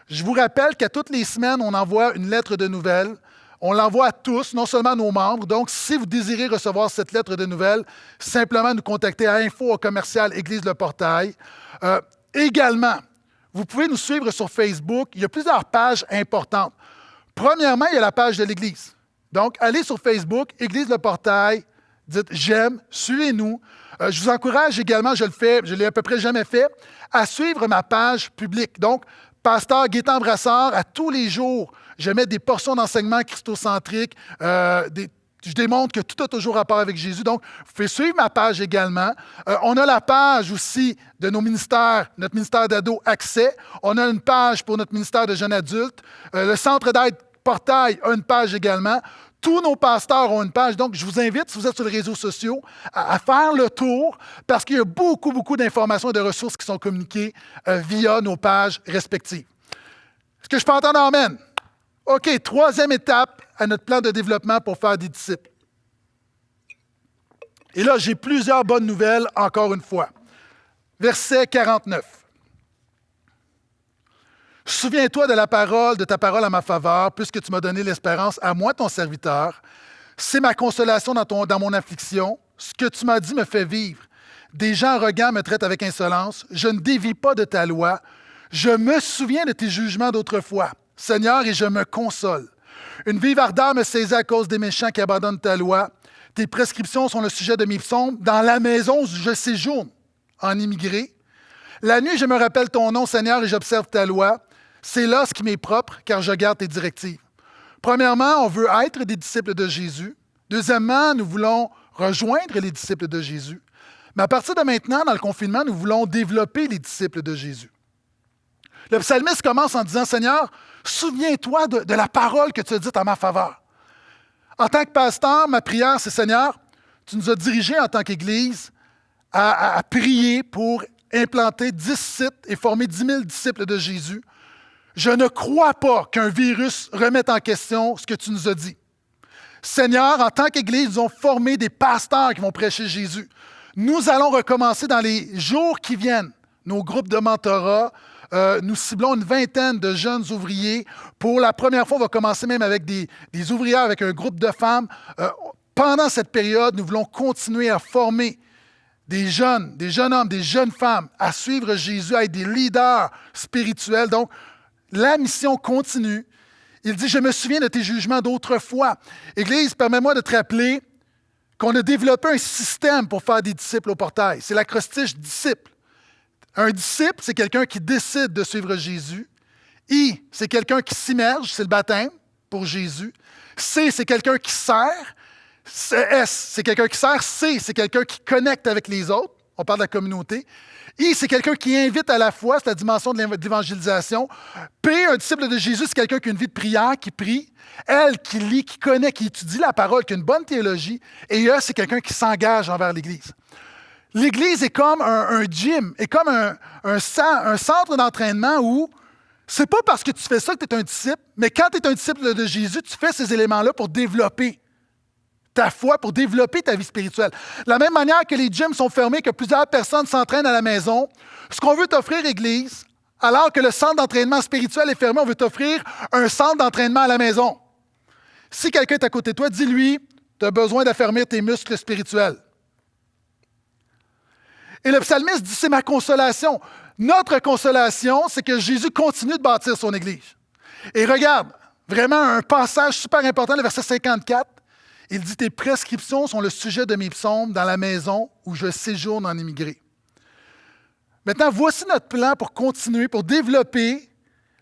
Je vous rappelle qu'à toutes les semaines, on envoie une lettre de nouvelles. On l'envoie à tous, non seulement à nos membres. Donc, si vous désirez recevoir cette lettre de nouvelles, simplement nous contacter à info@Église Le Portail. Également, vous pouvez nous suivre sur Facebook. Il y a plusieurs pages importantes. Premièrement, il y a la page de l'Église. Donc, allez sur Facebook, Église Le Portail, dites « J'aime », suivez-nous. Je vous encourage également, je l'ai à peu près jamais fait, à suivre ma page publique. Donc, Pasteur Gaétan Brassard, à tous les jours, je mets des portions d'enseignement christocentriques. Je démontre que tout a toujours rapport avec Jésus. Donc, vous pouvez suivre ma page également. On a la page aussi de nos ministères, notre ministère d'ados Accès. On a une page pour notre ministère de jeunes adultes. Le Centre d'aide Portail a une page également. Tous nos pasteurs ont une page. Donc, je vous invite, si vous êtes sur les réseaux sociaux, à faire le tour parce qu'il y a beaucoup, beaucoup d'informations et de ressources qui sont communiquées via nos pages respectives. Est-ce que je peux entendre amen? OK, troisième étape à notre plan de développement pour faire des disciples. Et là, j'ai plusieurs bonnes nouvelles, encore une fois. Verset 49. Souviens-toi de ta parole à ma faveur, puisque tu m'as donné l'espérance à moi, ton serviteur. C'est ma consolation dans mon affliction. Ce que tu m'as dit me fait vivre. Des gens arrogants me traitent avec insolence. Je ne dévie pas de ta loi. Je me souviens de tes jugements d'autrefois, Seigneur, et je me console. Une vive ardeur me saisit à cause des méchants qui abandonnent ta loi. Tes prescriptions sont le sujet de mes psaumes. Dans la maison où je séjourne en immigré. La nuit, je me rappelle ton nom, Seigneur, et j'observe ta loi. C'est là ce qui m'est propre, car je garde tes directives. Premièrement, on veut être des disciples de Jésus. Deuxièmement, nous voulons rejoindre les disciples de Jésus. Mais à partir de maintenant, dans le confinement, nous voulons développer les disciples de Jésus. Le psalmiste commence en disant, « Seigneur, souviens-toi de la parole que tu as dite en ma faveur. » En tant que pasteur, ma prière, c'est, « Seigneur, tu nous as dirigés en tant qu'Église à prier pour implanter 10 sites et former 10 000 disciples de Jésus. Je ne crois pas qu'un virus remette en question ce que tu nous as dit. Seigneur, en tant qu'Église, nous avons formé des pasteurs qui vont prêcher Jésus. Nous allons recommencer dans les jours qui viennent nos groupes de mentorat. Nous ciblons une vingtaine de jeunes ouvriers. Pour la première fois, on va commencer même avec des ouvrières, avec un groupe de femmes. Pendant cette période, nous voulons continuer à former des jeunes hommes, des jeunes femmes à suivre Jésus, à être des leaders spirituels. Donc, la mission continue. Il dit, « Je me souviens de tes jugements d'autrefois. » Église, permets-moi de te rappeler qu'on a développé un système pour faire des disciples au portail. C'est l'acrostiche disciple. Un disciple, c'est quelqu'un qui décide de suivre Jésus. I, c'est quelqu'un qui s'immerge, c'est le baptême pour Jésus. C, c'est quelqu'un qui sert. S, c'est quelqu'un qui sert. C, c'est quelqu'un qui connecte avec les autres. On parle de la communauté. I, c'est quelqu'un qui invite à la foi, c'est la dimension de l'évangélisation. P, un disciple de Jésus, c'est quelqu'un qui a une vie de prière, qui prie. L, qui lit, qui connaît, qui étudie la parole, qui a une bonne théologie. Et E, c'est quelqu'un qui s'engage envers l'Église. L'Église est comme un gym, est comme un centre d'entraînement où c'est pas parce que tu fais ça que tu es un disciple, mais quand tu es un disciple de Jésus, tu fais ces éléments-là pour développer ta foi, pour développer ta vie spirituelle. De la même manière que les gyms sont fermés, que plusieurs personnes s'entraînent à la maison, ce qu'on veut t'offrir, Église, alors que le centre d'entraînement spirituel est fermé, on veut t'offrir un centre d'entraînement à la maison. Si quelqu'un est à côté de toi, dis-lui, tu as besoin d'affermir tes muscles spirituels. Et le psalmiste dit, c'est ma consolation. Notre consolation, c'est que Jésus continue de bâtir son Église. Et regarde, vraiment un passage super important, le verset 54. Il dit, tes prescriptions sont le sujet de mes psaumes dans la maison où je séjourne en immigré. Maintenant, voici notre plan pour continuer, pour développer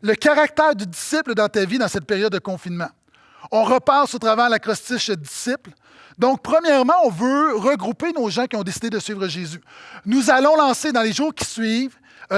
le caractère du disciple dans ta vie dans cette période de confinement. On repasse au travers de l'acrostiche disciple. Donc, premièrement, on veut regrouper nos gens qui ont décidé de suivre Jésus. Nous allons lancer dans les jours qui suivent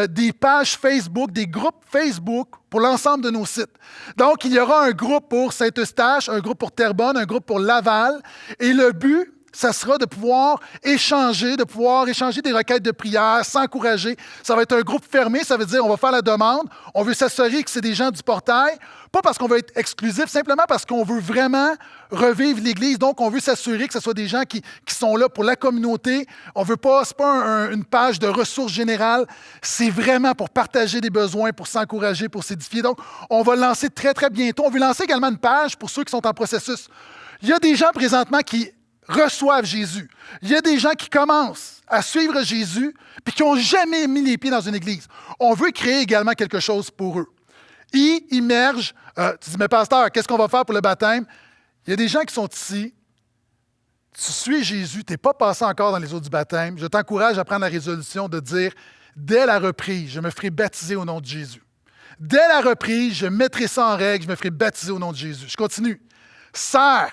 des pages Facebook, des groupes Facebook pour l'ensemble de nos sites. Donc, il y aura un groupe pour Saint-Eustache, un groupe pour Terrebonne, un groupe pour Laval. Et le but, ça sera de pouvoir échanger des requêtes de prière, s'encourager. Ça va être un groupe fermé, ça veut dire on va faire la demande. On veut s'assurer que c'est des gens du portail, pas parce qu'on veut être exclusif, simplement parce qu'on veut vraiment revivre l'Église. Donc, on veut s'assurer que ce soit des gens qui sont là pour la communauté. On veut pas, c'est pas une page de ressources générales, c'est vraiment pour partager des besoins, pour s'encourager, pour s'édifier. Donc, on va le lancer très, très bientôt. On veut lancer également une page pour ceux qui sont en processus. Il y a des gens présentement qui reçoivent Jésus. Il y a des gens qui commencent à suivre Jésus puis qui n'ont jamais mis les pieds dans une église. On veut créer également quelque chose pour eux. Ils immergent. Tu dis, mais pasteur, qu'est-ce qu'on va faire pour le baptême? Il y a des gens qui sont ici. Tu suis Jésus, tu n'es pas passé encore dans les eaux du baptême. Je t'encourage à prendre la résolution de dire, dès la reprise, je me ferai baptiser au nom de Jésus. Dès la reprise, je mettrai ça en règle, je me ferai baptiser au nom de Jésus. Je continue. Sers.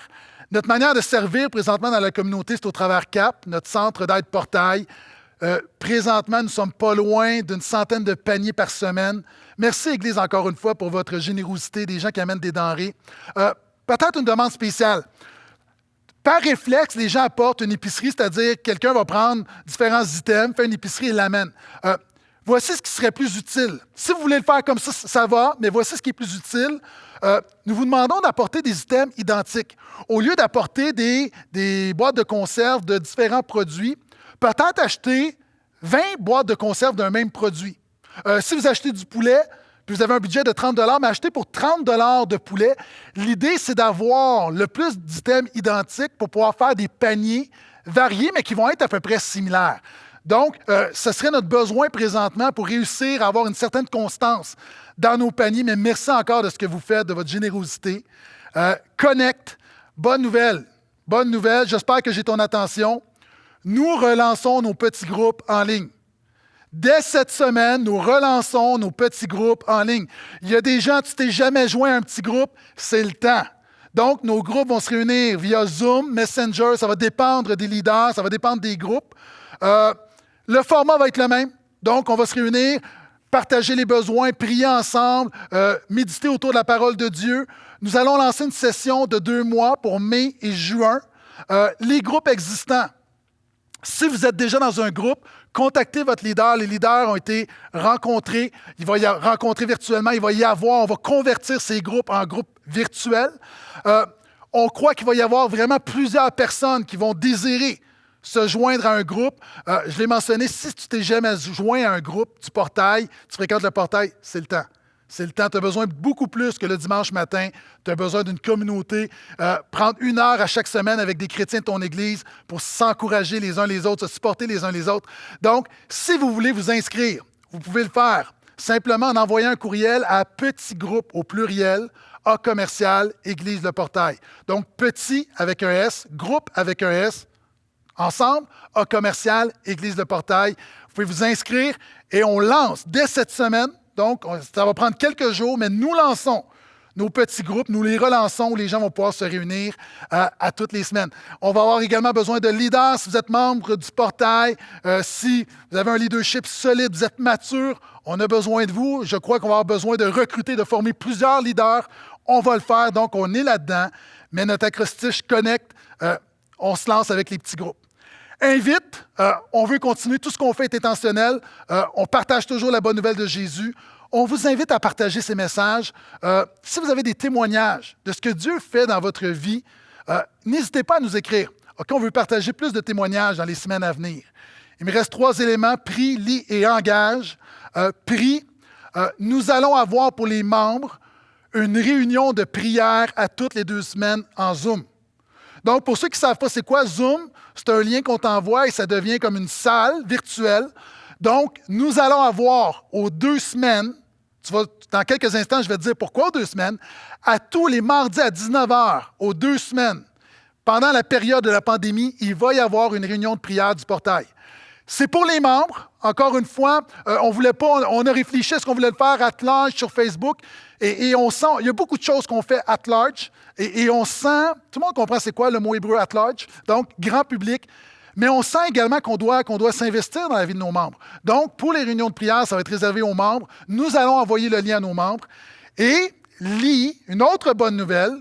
Notre manière de servir présentement dans la communauté, c'est au travers CAP, notre centre d'aide portail. Présentement, nous ne sommes pas loin d'une centaine de paniers par semaine. Merci, Église, encore une fois, pour votre générosité, des gens qui amènent des denrées. Peut-être une demande spéciale. Par réflexe, les gens apportent une épicerie, c'est-à-dire quelqu'un va prendre différents items, fait une épicerie et l'amène. Voici ce qui serait plus utile. Si vous voulez le faire comme ça va, mais voici ce qui est plus utile. Nous vous demandons d'apporter des items identiques. Au lieu d'apporter des boîtes de conserve de différents produits, peut-être acheter 20 boîtes de conserve d'un même produit. Si vous achetez du poulet, puis vous avez un budget de 30 $, mais achetez pour 30 $ de poulet. L'idée, c'est d'avoir le plus d'items identiques pour pouvoir faire des paniers variés, mais qui vont être à peu près similaires. Donc, ce serait notre besoin présentement pour réussir à avoir une certaine constance dans nos paniers. Mais merci encore de ce que vous faites, de votre générosité. Connect, bonne nouvelle. Bonne nouvelle, j'espère que j'ai ton attention. Nous relançons nos petits groupes en ligne. Dès cette semaine, nous relançons nos petits groupes en ligne. Il y a des gens, tu t'es jamais joint à un petit groupe, c'est le temps. Donc, nos groupes vont se réunir via Zoom, Messenger, ça va dépendre des leaders, ça va dépendre des groupes. Le format va être le même. Donc, on va se réunir, partager les besoins, prier ensemble, méditer autour de la parole de Dieu. Nous allons lancer une session de 2 mois pour mai et juin. Les groupes existants. Si vous êtes déjà dans un groupe, contactez votre leader. Les leaders ont été rencontrés. Il va y rencontrer virtuellement. Il va y avoir, on va convertir ces groupes en groupes virtuels. On croit qu'il va y avoir vraiment plusieurs personnes qui vont désirer se joindre à un groupe. Je l'ai mentionné, si tu t'es jamais joint à un groupe du portail, tu fréquentes le portail, c'est le temps. C'est le temps. Tu as besoin de beaucoup plus que le dimanche matin. Tu as besoin d'une communauté. Prendre 1 heure à chaque semaine avec des chrétiens de ton Église pour s'encourager les uns les autres, se supporter les uns les autres. Donc, si vous voulez vous inscrire, vous pouvez le faire simplement en envoyant un courriel à petit groupe au pluriel, A commercial, Église le portail. Donc, petit avec un S, groupe avec un S, ensemble, A commercial, Église le portail. Vous pouvez vous inscrire et on lance dès cette semaine. Donc, ça va prendre quelques jours, mais nous lançons nos petits groupes, nous les relançons où les gens vont pouvoir se réunir à toutes les semaines. On va avoir également besoin de leaders. Si vous êtes membre du portail, si vous avez un leadership solide, vous êtes mature, on a besoin de vous. Je crois qu'on va avoir besoin de recruter, de former plusieurs leaders. On va le faire, donc on est là-dedans. Mais notre acrostiche Connect, on se lance avec les petits groupes. Invite, on veut continuer, tout ce qu'on fait est intentionnel, on partage toujours la bonne nouvelle de Jésus. On vous invite à partager ces messages. Si vous avez des témoignages de ce que Dieu fait dans votre vie, n'hésitez pas à nous écrire. OK, on veut partager plus de témoignages dans les semaines à venir. Il me reste 3 éléments, prie, lis et engage. Prie, nous allons avoir pour les membres une réunion de prière à toutes les 2 semaines en Zoom. Donc, pour ceux qui ne savent pas c'est quoi Zoom, c'est un lien qu'on t'envoie et ça devient comme une salle virtuelle. Donc, nous allons avoir aux 2 semaines, dans quelques instants, je vais te dire pourquoi aux 2 semaines, à tous les mardis à 19h, aux 2 semaines, pendant la période de la pandémie, il va y avoir une réunion de prière du portail. C'est pour les membres. Encore une fois, on a réfléchi à ce qu'on voulait le faire at large sur Facebook et on sent, il y a beaucoup de choses qu'on fait at large et on sent, tout le monde comprend c'est quoi le mot hébreu at large, donc grand public, mais on sent également qu'on doit s'investir dans la vie de nos membres. Donc, pour les réunions de prière, ça va être réservé aux membres. Nous allons envoyer le lien à nos membres. Et, une autre bonne nouvelle,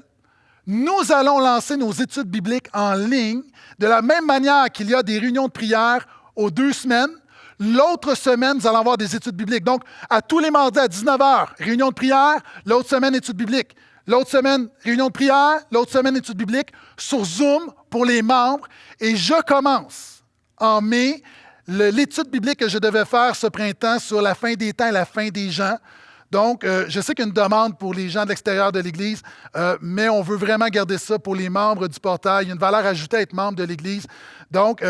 nous allons lancer nos études bibliques en ligne de la même manière qu'il y a des réunions de prière aux 2 semaines. L'autre semaine, nous allons avoir des études bibliques. Donc, à tous les mardis à 19h, réunion de prière. L'autre semaine, études bibliques. L'autre semaine, réunion de prière. L'autre semaine, études bibliques sur Zoom pour les membres. Et je commence en mai l'étude biblique que je devais faire ce printemps sur la fin des temps et la fin des gens. Donc, je sais qu'il y a une demande pour les gens de l'extérieur de l'Église, mais on veut vraiment garder ça pour les membres du portail. Il y a une valeur ajoutée à être membre de l'Église. Donc,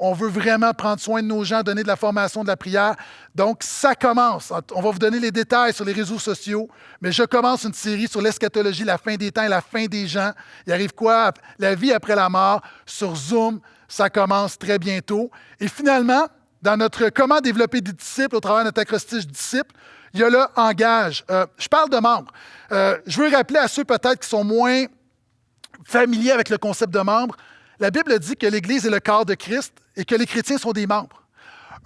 on veut vraiment prendre soin de nos gens, donner de la formation, de la prière. Donc, ça commence. On va vous donner les détails sur les réseaux sociaux, mais je commence une série sur l'eschatologie, la fin des temps et la fin des gens. Il arrive quoi? La vie après la mort sur Zoom. Ça commence très bientôt. Et finalement, dans notre comment développer des disciples au travers de notre acrostiche disciples, il y a le engage. Je parle de membres. Je veux rappeler à ceux peut-être qui sont moins familiers avec le concept de membre. La Bible dit que l'Église est le corps de Christ et que les chrétiens sont des membres.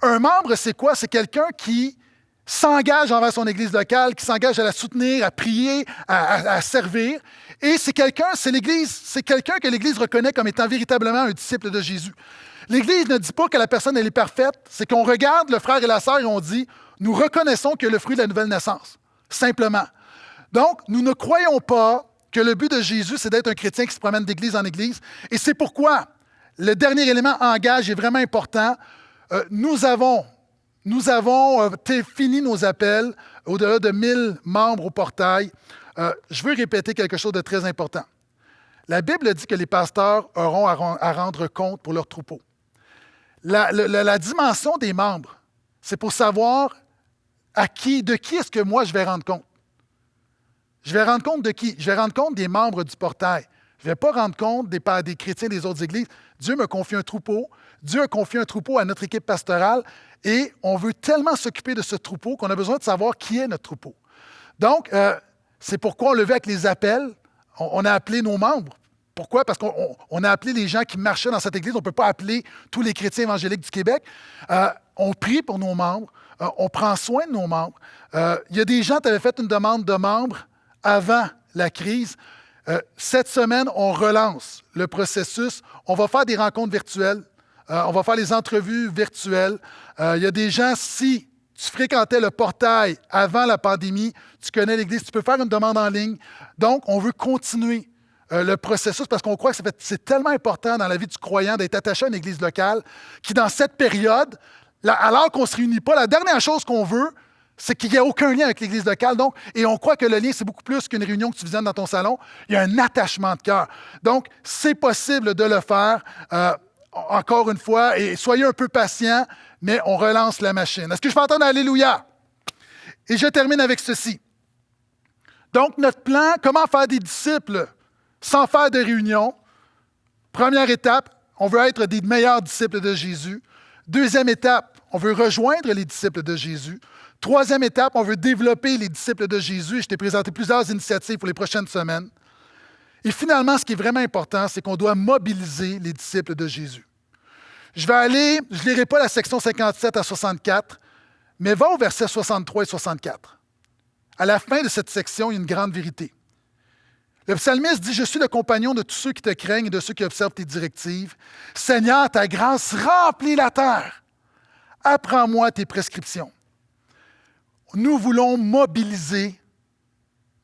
Un membre, c'est quoi? C'est quelqu'un qui s'engage envers son Église locale, qui s'engage à la soutenir, à prier, à servir. Et c'est quelqu'un que l'Église reconnaît comme étant véritablement un disciple de Jésus. L'Église ne dit pas que la personne elle est parfaite, c'est qu'on regarde le frère et la sœur et on dit « Nous reconnaissons que le fruit de la nouvelle naissance. » Simplement. Donc, nous ne croyons pas que le but de Jésus, c'est d'être un chrétien qui se promène d'église en église. Et c'est pourquoi le dernier élément, engage, est vraiment important. Nous avons fini nos appels au-delà de 1000 membres au portail. Je veux répéter quelque chose de très important. La Bible dit que les pasteurs auront à rendre compte pour leur troupeau. La dimension des membres, c'est pour savoir de qui est-ce que moi je vais rendre compte. Je vais rendre compte de qui? Je vais rendre compte des membres du portail. Je ne vais pas rendre compte des chrétiens des autres églises. Dieu me confie un troupeau. Dieu a confié un troupeau à notre équipe pastorale et on veut tellement s'occuper de ce troupeau qu'on a besoin de savoir qui est notre troupeau. Donc, c'est pourquoi on le veut avec les appels. On a appelé nos membres. Pourquoi? Parce qu'on a appelé les gens qui marchaient dans cette église. On ne peut pas appeler tous les chrétiens évangéliques du Québec. On prie pour nos membres. On prend soin de nos membres. Il y a des gens qui avaient fait une demande de membres avant la crise. Cette semaine, on relance le processus. On va faire des rencontres virtuelles. On va faire les entrevues virtuelles. Il y a des gens, si tu fréquentais le portail avant la pandémie, tu connais l'Église, tu peux faire une demande en ligne. Donc, on veut continuer le processus parce qu'on croit que c'est tellement important dans la vie du croyant d'être attaché à une Église locale qui, dans cette période, alors qu'on ne se réunit pas, la dernière chose qu'on veut, c'est qu'il n'y ait aucun lien avec l'Église locale. Donc, et on croit que le lien, c'est beaucoup plus qu'une réunion que tu visionnes dans ton salon. Il y a un attachement de cœur. Donc, c'est possible de le faire. Encore une fois, et soyez un peu patients, mais on relance la machine. Est-ce que je peux entendre Alléluia? Et je termine avec ceci. Donc, notre plan, comment faire des disciples sans faire de réunion? Première étape, on veut être des meilleurs disciples de Jésus. Deuxième étape, on veut rejoindre les disciples de Jésus. Troisième étape, on veut développer les disciples de Jésus. Je t'ai présenté plusieurs initiatives pour les prochaines semaines. Et finalement, ce qui est vraiment important, c'est qu'on doit mobiliser les disciples de Jésus. Je ne lirai pas la section 57 à 64, mais va au verset 63 et 64. À la fin de cette section, il y a une grande vérité. Le psalmiste dit « Je suis le compagnon de tous ceux qui te craignent et de ceux qui observent tes directives. Seigneur, ta grâce remplit la terre. Apprends-moi tes prescriptions. » Nous voulons mobiliser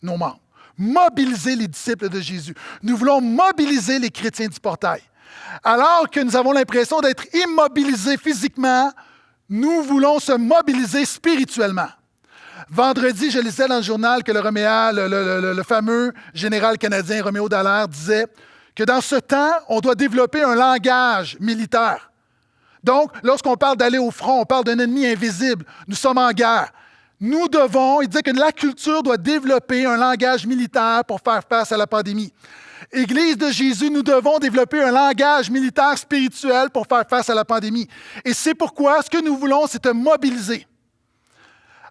nos membres, mobiliser les disciples de Jésus. Nous voulons mobiliser les chrétiens du portail. Alors que nous avons l'impression d'être immobilisés physiquement, nous voulons se mobiliser spirituellement. Vendredi, je lisais dans le journal que le fameux général canadien Roméo Dallaire disait que dans ce temps, on doit développer un langage militaire. Donc, lorsqu'on parle d'aller au front, on parle d'un ennemi invisible. Nous sommes en guerre. Il dit que la culture doit développer un langage militaire pour faire face à la pandémie. Église de Jésus, nous devons développer un langage militaire spirituel pour faire face à la pandémie. Et c'est pourquoi ce que nous voulons, c'est te mobiliser.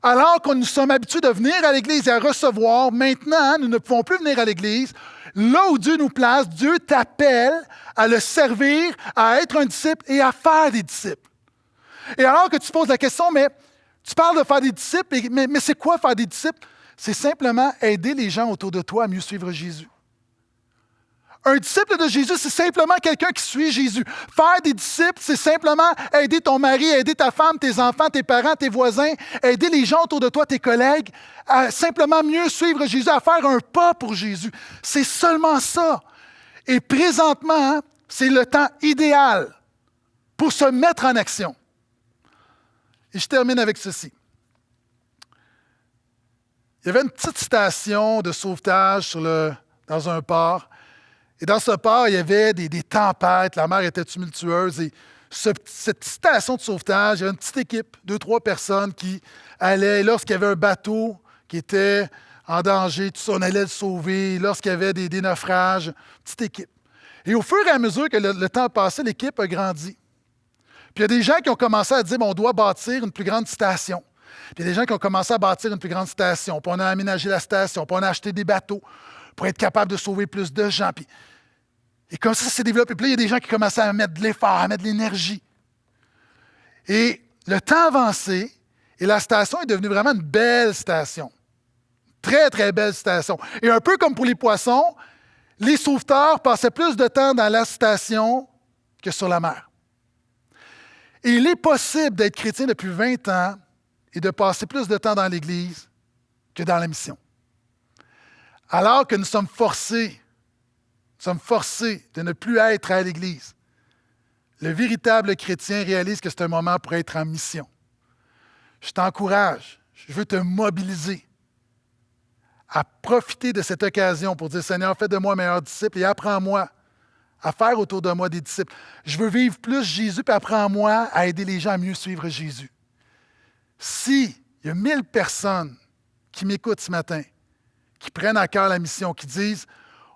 Alors que nous sommes habitués de venir à l'Église et à recevoir, maintenant, nous ne pouvons plus venir à l'Église. Là où Dieu nous place, Dieu t'appelle à le servir, à être un disciple et à faire des disciples. Et alors que tu poses la question, mais tu parles de faire des disciples, mais c'est quoi faire des disciples? C'est simplement aider les gens autour de toi à mieux suivre Jésus. Un disciple de Jésus, c'est simplement quelqu'un qui suit Jésus. Faire des disciples, c'est simplement aider ton mari, aider ta femme, tes enfants, tes parents, tes voisins, aider les gens autour de toi, tes collègues, à simplement mieux suivre Jésus, à faire un pas pour Jésus. C'est seulement ça. Et présentement, c'est le temps idéal pour se mettre en action. Et je termine avec ceci. Il y avait une petite station de sauvetage dans un port. Et dans ce port, il y avait des tempêtes, la mer était tumultueuse. Et cette petite station de sauvetage, il y avait une petite équipe, 2-3 personnes qui allaient, lorsqu'il y avait un bateau qui était en danger, tout ça, on allait le sauver. Lorsqu'il y avait des naufrages, petite équipe. Et au fur et à mesure que le temps passait, l'équipe a grandi. Puis il y a des gens qui ont commencé à dire, on doit bâtir une plus grande station. Puis il y a des gens qui ont commencé à bâtir une plus grande station. Puis on a aménagé la station, puis on a acheté des bateaux pour être capable de sauver plus de gens. Et comme ça s'est développé. Puis là, il y a des gens qui commençaient à mettre de l'effort, à mettre de l'énergie. Et le temps avançait, et la station est devenue vraiment une belle station. Très, très belle station. Et un peu comme pour les poissons, les sauveteurs passaient plus de temps dans la station que sur la mer. Et il est possible d'être chrétien depuis 20 ans et de passer plus de temps dans l'Église que dans la mission. Alors que nous sommes forcés de ne plus être à l'Église, le véritable chrétien réalise que c'est un moment pour être en mission. Je t'encourage, je veux te mobiliser à profiter de cette occasion pour dire « Seigneur, fais de moi un meilleur disciple et apprends-moi à faire autour de moi des disciples. Je veux vivre plus Jésus, puis apprends-moi à aider les gens à mieux suivre Jésus. » S'il y a 1000 personnes qui m'écoutent ce matin, qui prennent à cœur la mission, qui disent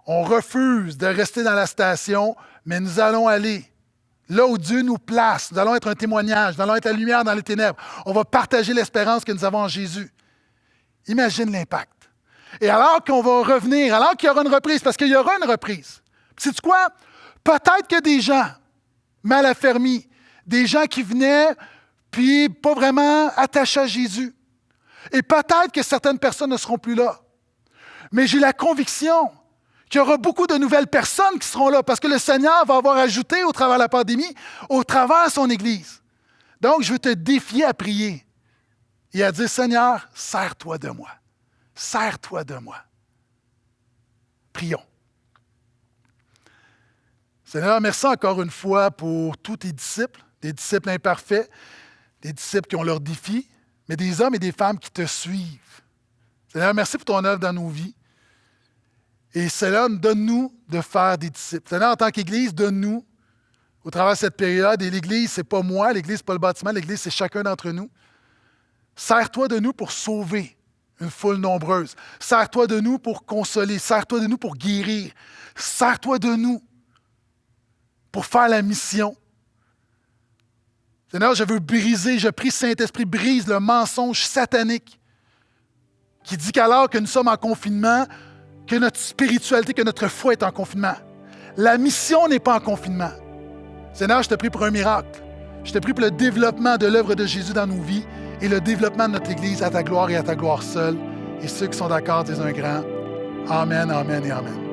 On refuse de rester dans la station, mais nous allons aller là où Dieu nous place. Nous allons être un témoignage, nous allons être la lumière dans les ténèbres. On va partager l'espérance que nous avons en Jésus. Imagine l'impact. Et alors qu'on va revenir, alors qu'il y aura une reprise, parce qu'il y aura une reprise. Sais-tu quoi? Peut-être que des gens mal affermis, des gens qui venaient puis pas vraiment attachés à Jésus. Et peut-être que certaines personnes ne seront plus là. Mais j'ai la conviction qu'il y aura beaucoup de nouvelles personnes qui seront là parce que le Seigneur va avoir ajouté au travers de la pandémie, au travers de son Église. Donc, je veux te défier à prier et à dire, Seigneur, sers-toi de moi. Sers-toi de moi. Prions. Seigneur, merci encore une fois pour tous tes disciples, des disciples imparfaits, des disciples qui ont leurs défis, mais des hommes et des femmes qui te suivent. Seigneur, merci pour ton œuvre dans nos vies. Et Seigneur, donne-nous de faire des disciples. Seigneur, en tant qu'Église, donne-nous, au travers de cette période, et l'Église, ce n'est pas moi, l'Église, ce n'est pas le bâtiment, l'Église, c'est chacun d'entre nous. Sers-toi de nous pour sauver une foule nombreuse. Sers-toi de nous pour consoler. Sers-toi de nous pour guérir. Sers-toi de nous pour faire la mission. Seigneur, je veux briser, je prie Saint-Esprit, brise le mensonge satanique qui dit qu'alors que nous sommes en confinement, que notre spiritualité, que notre foi est en confinement. La mission n'est pas en confinement. Seigneur, je te prie pour un miracle. Je te prie pour le développement de l'œuvre de Jésus dans nos vies et le développement de notre Église à ta gloire et à ta gloire seule. Et ceux qui sont d'accord disent un grand Amen, Amen et Amen.